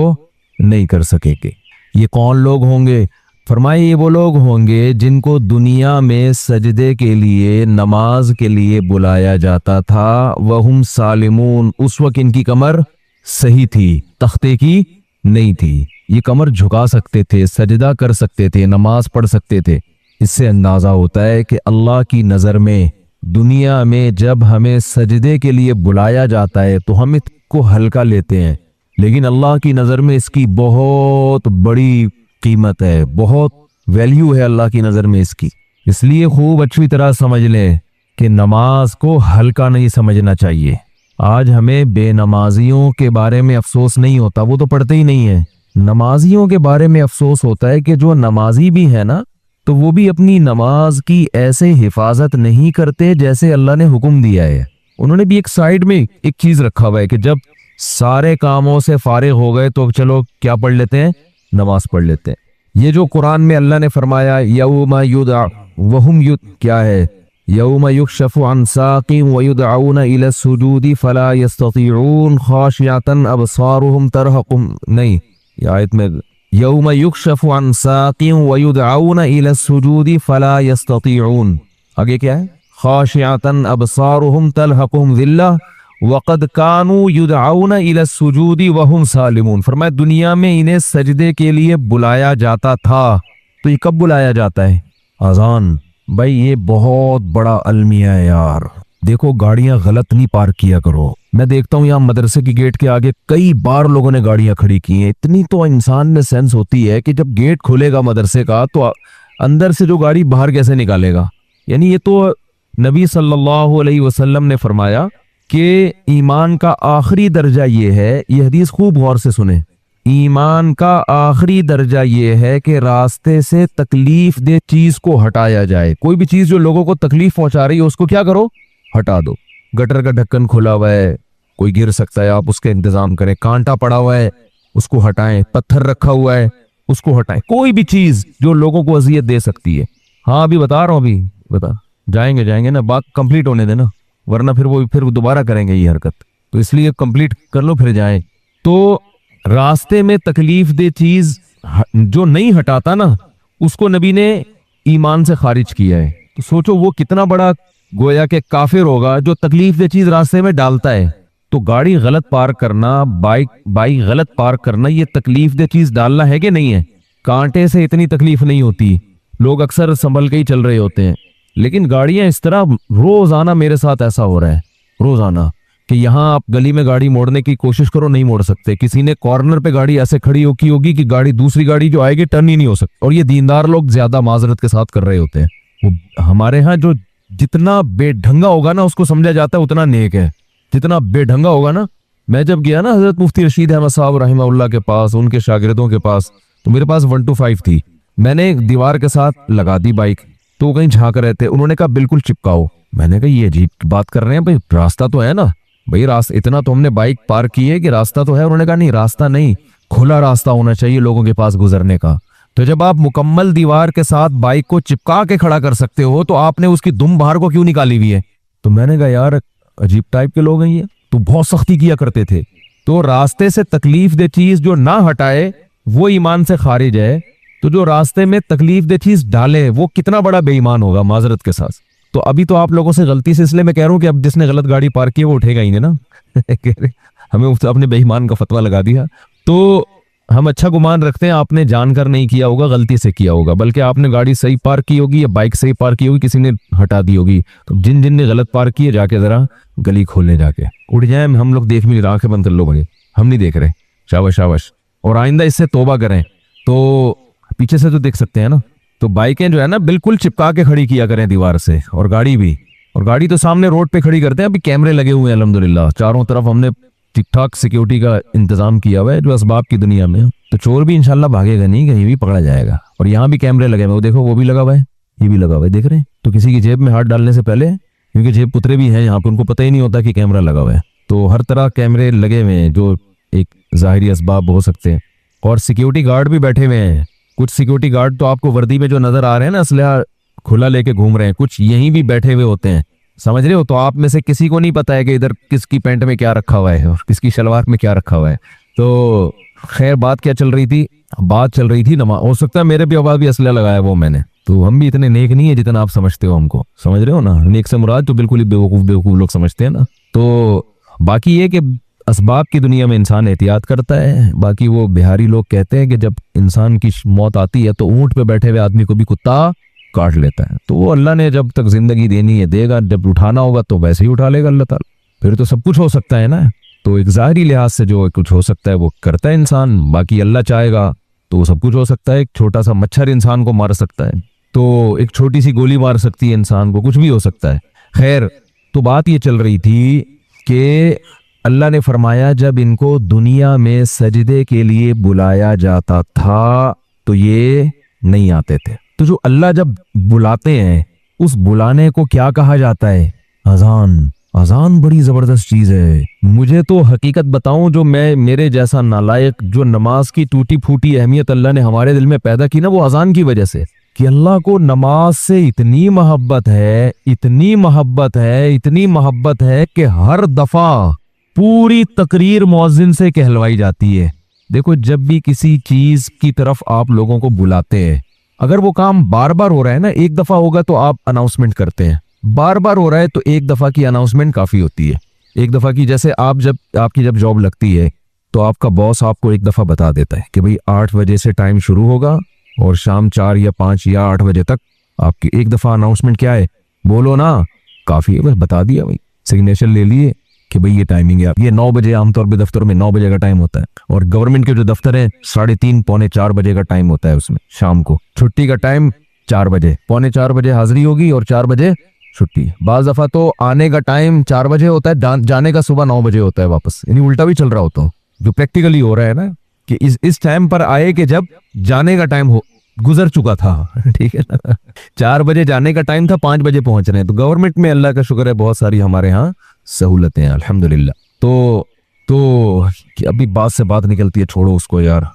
नहीं कर सकेंगे। ये कौन लोग होंगे? फरमाए ये वो लोग होंगे जिनको दुनिया में सजदे के लिए, नमाज के लिए बुलाया जाता था। वहुम सालिमून, उस वक्त इनकी कमर सही थी, तख्ते की नहीं थी। ये कमर झुका सकते थे, सजदा कर सकते थे, नमाज पढ़ सकते थे। इससे अंदाजा होता है कि अल्लाह की नज़र में दुनिया में जब हमें सजदे के लिए बुलाया जाता है तो हम इसको हल्का लेते हैं, लेकिन अल्लाह की नज़र में इसकी बहुत बड़ी कीमत है, बहुत वैल्यू है अल्लाह की नज़र में इसकी। इसलिए खूब अच्छी तरह समझ लें कि नमाज को हल्का नहीं समझना चाहिए। आज हमें बेनमाजियों के बारे में अफसोस नहीं होता, वो तो पढ़ते ही नहीं है। नमाजियों के बारे में अफसोस होता है कि जो नमाजी भी है ना, तो वो भी अपनी नमाज की ऐसे हिफाजत नहीं करते जैसे अल्लाह ने हुक्म दिया है। उन्होंने भी एक साइड में एक चीज रखा हुआ है कि जब सारे कामों से फारिग हो गए तो चलो क्या पढ़ लेते हैं, नमाज पढ़ लेते हैं। ये जो कुरान में अल्लाह ने फरमाया यौमा युदअ वहुम युद, क्या है? यौमा युक्शफु अन साक़िन व युदअऊना इला सुजूदी फला यस्ततीऊन खाशियतन अबसारुहुम तरहकुम, नहीं, ये आयत में यौमा युक्शफु अन साक़िन व युदअऊना इला सुजूदी फला यस्ततीऊन, आगे क्या है? खाशियतन अबसारुहुम तलहकुम ज़िल्ला वक़द कानू युदअऊना इला सुजूदी वहुम सालिमून। फरमाया दुनिया में इन्हें सजदे के लिए बुलाया जाता था। तो ये कब बुलाया जाता है? अजान। भाई ये बहुत बड़ा अलमिया है यार। देखो गाड़ियां गलत नहीं पार्क किया करो। मैं देखता हूँ यहाँ मदरसे की गेट के आगे कई बार लोगों ने गाड़ियां खड़ी की हैं। इतनी तो इंसान में सेंस होती है कि जब गेट खुलेगा मदरसे का तो अंदर से जो गाड़ी बाहर कैसे निकालेगा। यानी ये तो नबी सल्लल्लाहु अलैहि वसल्लम ने फरमाया कि ईमान का आखिरी दर्जा ये है, ये हदीस खूब गौर से सुने, ईमान का आखिरी दर्जा ये है कि रास्ते से तकलीफ दे चीज को हटाया जाए। कोई भी चीज जो लोगों को तकलीफ पहुंचा रही है उसको क्या करो, हटा दो। गटर का ढक्कन खुला हुआ है, कोई गिर सकता है, आप उसका इंतजाम करें। कांटा पड़ा हुआ है, उसको हटाएं। पत्थर रखा हुआ है, उसको हटाएं। कोई भी चीज जो लोगों को अजियत दे सकती है। हाँ अभी बता रहा हूँ, अभी बता जाएंगे ना, बात कंप्लीट होने देना, वरना फिर दोबारा करेंगे ये हरकत। तो इसलिए कंप्लीट कर लो फिर जाएं। तो रास्ते में तकलीफ दे चीज जो नहीं हटाता ना, उसको नबी ने ईमान से खारिज किया है। तो सोचो वो कितना बड़ा गोया के काफिर होगा जो तकलीफ दे चीज रास्ते में डालता है। तो गाड़ी गलत पार्क करना, बाइक गलत पार्क करना, ये तकलीफ दे चीज डालना है कि नहीं है? कांटे से इतनी तकलीफ नहीं होती, लोग अक्सर संभल के ही चल रहे होते हैं। लेकिन गाड़ियां इस तरह, रोजाना मेरे साथ ऐसा हो रहा है, रोजाना, कि यहाँ आप गली में गाड़ी मोड़ने की कोशिश करो, नहीं मोड़ सकते। किसी ने कॉर्नर पे गाड़ी ऐसे खड़ी होगी कि गाड़ी, दूसरी गाड़ी जो आएगी टर्न ही नहीं हो सकती। और ये दीनदार लोग ज्यादा माजरत के साथ कर रहे होते हैं। वो हमारे यहाँ जो जितना बेढंगा होगा ना उसको समझा जाता है उतना नेक है। जितना बेढंगा होगा ना, मैं जब गया ना हजरत मुफ्ती रशीद अहमद साहब रहमहुल्लाह के पास, उनके शागिर्दों के पास, तो मेरे पास 125 थी। मैंने एक दीवार के साथ लगा दी बाइक, तो कहीं झांक रहे थे। उन्होंने कहा बिल्कुल चिपकाओ। मैंने कहा ये अजीब बात कर रहे हैं भाई, रास्ता तो है ना भाई, रास्ता इतना तो हमने बाइक पार्क की है कि रास्ता तो है। उन्होंने कहा नहीं, रास्ता नहीं, खुला रास्ता होना चाहिए लोगों के पास गुजरने का। तो जब आप मुकम्मल दीवार के साथ बाइक को चिपका के खड़ा कर सकते हो तो आपने उसकी दुम बाहर को क्यों निकाली हुई है? तो मैंने कहा यार अजीब टाइप के लोग हैं ये, तो बहुत सख्ती किया करते थे। तो रास्ते से तकलीफ दे चीज जो ना हटाए वो ईमान से खारिज है। तो जो रास्ते में तकलीफ दे चीज डाले वो कितना बड़ा बेईमान होगा माजरत के साथ। तो अभी तो आप लोगों से गलती से, इसलिए मैं कह रहा हूं कि अब जिसने गलत गाड़ी पार्क की है वो उठेगा ही नहीं ना। हमें आपने बेईमान का फतवा लगा दिया। तो हम अच्छा गुमान रखते हैं आपने जानकर नहीं किया होगा, गलती से किया होगा, बल्कि आपने गाड़ी सही पार्क की होगी या बाइक सही पार्क की होगी, किसी ने हटा दी होगी। तो जिन जिन ने गलत पार्क की है जाके जरा गली खोलने जाके उठ जाए। हम लोग देख नहीं रहे, आंखें बंद कर लो भाई, हम नहीं देख रहे। शाबाश शाबाश। और आइंदा इससे तौबा करें। तो पीछे से तो देख सकते हैं ना। तो बाइकें जो है ना बिल्कुल चिपका के खड़ी किया करें दीवार से, और गाड़ी भी। और गाड़ी तो सामने रोड पे खड़ी करते हैं, अभी कैमरे लगे हुए हैं अल्हम्दुलिल्लाह चारों तरफ, हमने ठीक ठाक सिक्योरिटी का इंतजाम किया हुआ है जो असबाब की दुनिया में। तो चोर भी इंशाल्लाह भागेगा नहीं, कहीं भी पकड़ा जाएगा। और यहाँ भी कैमरे लगे हुए, वो देखो वो भी लगा हुआ है, ये भी लगा हुआ है, देख रहे हैं। तो किसी की जेब में हाथ डालने से पहले, क्योंकि जेब पुतरे भी हैं यहाँ पे, उनको पता ही नहीं होता कि कैमरा लगा हुआ है। तो हर तरह कैमरे लगे हुए हैं जो एक ज़ाहिरी असबाब हो सकते हैं। और सिक्योरिटी गार्ड भी बैठे हुए हैं। कुछ सिक्योरिटी गार्ड तो आपको वर्दी में जो नजर आ रहे हैं ना, असलहा खुला लेके घूम रहे हैं, कुछ यहीं भी बैठे हुए होते हैं, समझ रहे हो। तो आप में से किसी को नहीं पता है कि इधर किसकी पैंट में क्या रखा हुआ है और किसकी शलवार में क्या रखा हुआ है। तो खैर बात क्या चल रही थी, बात चल रही थी नमाज। हो सकता है मेरे भी आवाज भी असला लगाया वो मैंने, तो हम भी इतने नेक नहीं है जितना आप समझते हो हमको, समझ रहे हो ना। नेक से मुराद तो बिल्कुल ही बेवकूफ बेवकूफ लोग समझते हैं ना। तो बाकी ये कि असबाब की दुनिया में इंसान एहतियात करता है। बाकी वो बिहारी लोग कहते हैं कि जब इंसान की मौत आती है तो ऊंट पे बैठे हुए आदमी को भी कुत्ता काट लेता है। तो वो अल्लाह ने जब तक जिंदगी देनी है देगा, जब उठाना होगा तो वैसे ही उठा लेगा अल्लाह ताला। फिर तो सब कुछ हो सकता है ना। तो एक ज़ाहिरी लिहाज से जो कुछ हो सकता है वो करता है इंसान, बाकी अल्लाह चाहेगा तो सब कुछ हो सकता है। एक छोटा सा मच्छर इंसान को मार सकता है, तो एक छोटी सी गोली मार सकती है इंसान को, कुछ भी हो सकता है। खैर तो बात ये चल रही थी कि अल्लाह ने फरमाया जब इनको दुनिया में सजदे के लिए बुलाया जाता था तो ये नहीं आते थे। तो जो अल्लाह जब बुलाते हैं उस बुलाने को क्या कहा जाता है? अजान। अजान बड़ी जबरदस्त चीज है। मुझे तो हकीकत बताऊं, जो मैं मेरे जैसा नालायक जो नमाज की टूटी फूटी अहमियत अल्लाह ने हमारे दिल में पैदा की ना, वो अजान की वजह से, कि अल्लाह को नमाज से इतनी मोहब्बत है, इतनी मोहब्बत है, इतनी मोहब्बत है कि हर दफा पूरी तकरीर मुअज्जिन से कहलवाई जाती है। देखो जब भी किसी चीज की तरफ आप लोगों को बुलाते हैं, अगर वो काम बार बार हो रहा है ना, एक दफा होगा तो आप अनाउंसमेंट करते हैं, बार बार हो रहा है तो एक दफा की अनाउंसमेंट काफी होती है। एक दफा की, जैसे आप जब आपकी जब जॉब लगती है तो आपका बॉस आपको एक दफा बता देता है कि भाई 8 बजे से टाइम शुरू होगा और शाम 4 या 5 या 8 बजे तक आपकी एक दफा अनाउंसमेंट क्या है, बोलो ना, काफी है, बस बता दिया भाई, सिग्नेचर ले लिए कि भाई ये टाइमिंग है। ये 9 बजे आमतौर पे दफ्तर में 9 बजे का टाइम होता है, और गवर्नमेंट के जो दफ्तर है 3:30 पौने 4 बजे का टाइम होता है उसमें शाम को। छुट्टी का टाइम 4 बजे, पौने 4 बजे हाजिरी होगी और 4 बजे छुट्टी। बाज दफा तो आने का टाइम 4 बजे होता है, जाने का सुबह 9 बजे होता है वापस, यानी उल्टा भी चल रहा होता है। जो प्रैक्टिकली हो रहा है ना कि इस टाइम पर आए कि जब जाने का टाइम हो गुजर चुका था, ठीक है ना। 4 बजे जाने का टाइम था, 5 बजे पहुंच रहे हैं। तो गवर्नमेंट में अल्लाह का शुक्र है बहुत सारी हमारे यहाँ सहूलतें हैं अल्हम्दुलिल्लाह। तो अभी बात से बात निकलती है, छोड़ो उसको यार।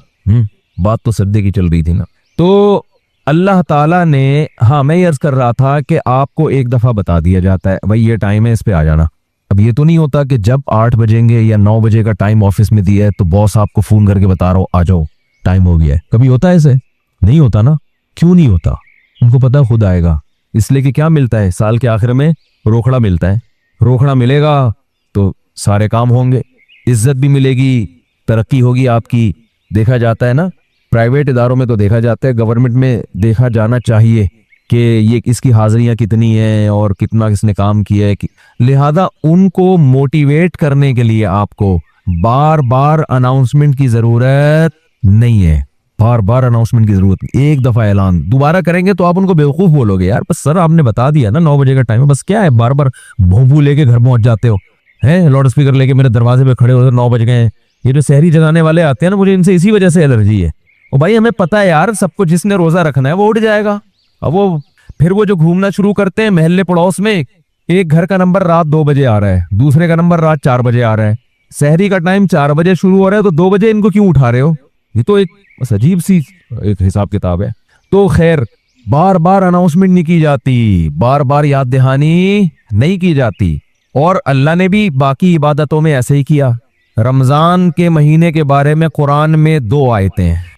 बात तो सद्दे की चल रही थी ना। तो अल्लाह ताला ने, हाँ मैं ये अर्ज कर रहा था कि आपको एक दफा बता दिया जाता है भाई ये टाइम है, इस पे आ जाना। अब ये तो नहीं होता कि जब 8 बजेंगे या 9 बजे का टाइम ऑफिस में दिया है तो बॉस आपको फोन करके बता रहा हो आ जाओ टाइम हो गया है। कभी होता है ऐसे? नहीं होता ना। क्यों नहीं होता? उनको पता खुद आएगा, इसलिए कि क्या मिलता है साल के आखिर में? रोकड़ा मिलता है। रोकड़ा मिलेगा तो सारे काम होंगे, इज्जत भी मिलेगी, तरक्की होगी आपकी। देखा जाता है ना, प्राइवेट इदारों में तो देखा जाता है, गवर्नमेंट में देखा जाना चाहिए कि ये इसकी हाजिरियां कितनी है और कितना किसने काम किया है। लिहाजा उनको मोटिवेट करने के लिए आपको बार बार अनाउंसमेंट की जरूरत नहीं है। बार बार अनाउंसमेंट की जरूरत नहीं, एक दफा ऐलान। दोबारा करेंगे तो आप उनको बेवकूफ बोलोगे, यार बस सर आपने बता दिया ना 9 बजे का टाइम है, बस क्या है बार बार भोंपू लेके घर पहुंच जाते हो, है लाउड स्पीकर लेके मेरे दरवाजे पे खड़े हो, 9 बज गए। ये जो शहरी जगाने वाले आते हैं ना, मुझे इनसे इसी वजह से एलर्जी है। और भाई हमें पता है यार, सबको जिसने रोजा रखना है वो उठ जाएगा। अब वो फिर वो जो घूमना शुरू करते हैं मोहल्ले पड़ोस में, एक घर का नंबर रात 2 बजे आ रहा है, दूसरे का नंबर रात 4 बजे आ रहा है, शहरी का टाइम 4 बजे शुरू हो रहा है तो 2 बजे इनको क्यों उठा रहे हो? ये तो एक बस अजीब सी एक हिसाब किताब है। तो खैर बार बार अनाउंसमेंट नहीं की जाती, बार बार याद दहानी नहीं की जाती। और अल्लाह ने भी बाकी इबादतों में ऐसे ही किया। रमजान के महीने के बारे में कुरान में 2 आयतें हैं।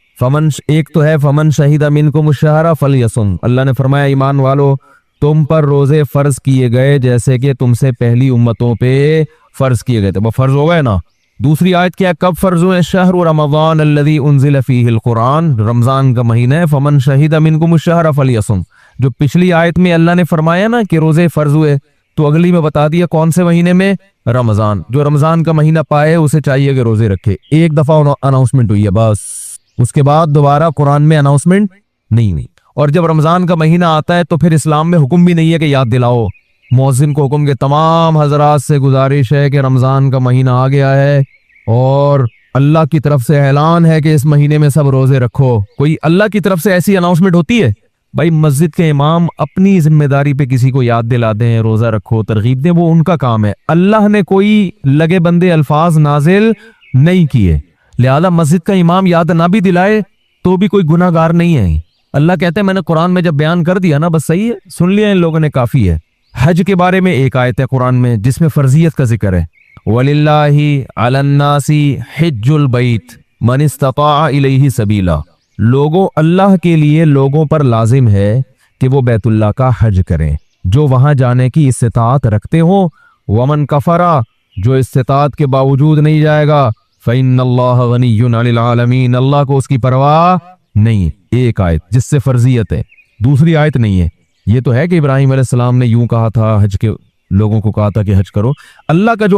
एक तो है फमन शहीदा मिनकुम शहरा फलयसुम। अल्लाह ने फरमाया ईमान वालो तुम पर रोजे फर्ज किए गए जैसे कि तुमसे पहली उम्मतों पे फर्ज किए गए थे, वो फर्ज हो गए ना। दूसरी आयत क्या, कब फर्ज हुए? शहर रमजान अल्लज़ी उन्ज़िल फ़ीहिल कुरान, रमजान का महीना है। फमन शहीदा मिनकुम शहरा फलयसुम। जो पिछली आयत में अल्लाह ने फरमाया ना कि रोजे फर्ज हुए, तो अगली में बता दिया कौन से महीने में? रमजान। जो रमजान का महीना पाए उसे चाहिए कि रोजे रखे। एक दफा अनाउंसमेंट हुई है बस, उसके बाद दोबारा कुरान में अनाउंसमेंट नहीं। और जब रमजान का महीना आता है तो फिर इस्लाम में हुक्म भी नहीं है कि याद दिलाओ। मुअज्जिन को हुक्म के तमाम हजरात से गुजारिश है कि रमजान का महीना आ गया है और अल्लाह की तरफ से ऐलान है कि इस महीने में सब रोजे रखो। कोई अल्लाह की तरफ से ऐसी अनाउंसमेंट होती है? भाई मस्जिद के इमाम अपनी जिम्मेदारी पे किसी को याद दिला दें, रोजा रखो, तरगीब दें, वो उनका काम है। अल्लाह ने कोई लगे बंदे अल्फाज नाजिल नहीं किए, लिहाजा मस्जिद का इमाम याद ना भी दिलाए तो भी कोई गुनाहगार नहीं है। अल्लाह कहते हैं मैंने कुरान में जब बयान कर दिया ना, बस सही है, सुन लिया इन लोगों ने, काफी है। हज के बारे में एक आयत है कुरान में जिसमें फर्जियत का जिक्र है, वलिल्लाहि अलन्नासी हिज्जुल बैत मन इस्तता इलैहि सबीला। लोगों, अल्लाह के लिए लोगों पर लाजिम है कि वो बैतुल्लाह का हज करें जो वहां जाने की इस्तिताअत रखते हो। वमन कफरा, जो इस्तिताअत के बावजूद नहीं जाएगा, फ़इन्नल्लाह गनिय्युन अनिल आलमीन, अल्लाह को उसकी परवाह नहीं। एक आयत जिससे फर्जियत है, दूसरी आयत नहीं है। ये तो है कि इब्राहिम अलैहिस्सलाम ने यूं कहा था, हज के लोगों को कहा था कि हज करो। अल्लाह का जो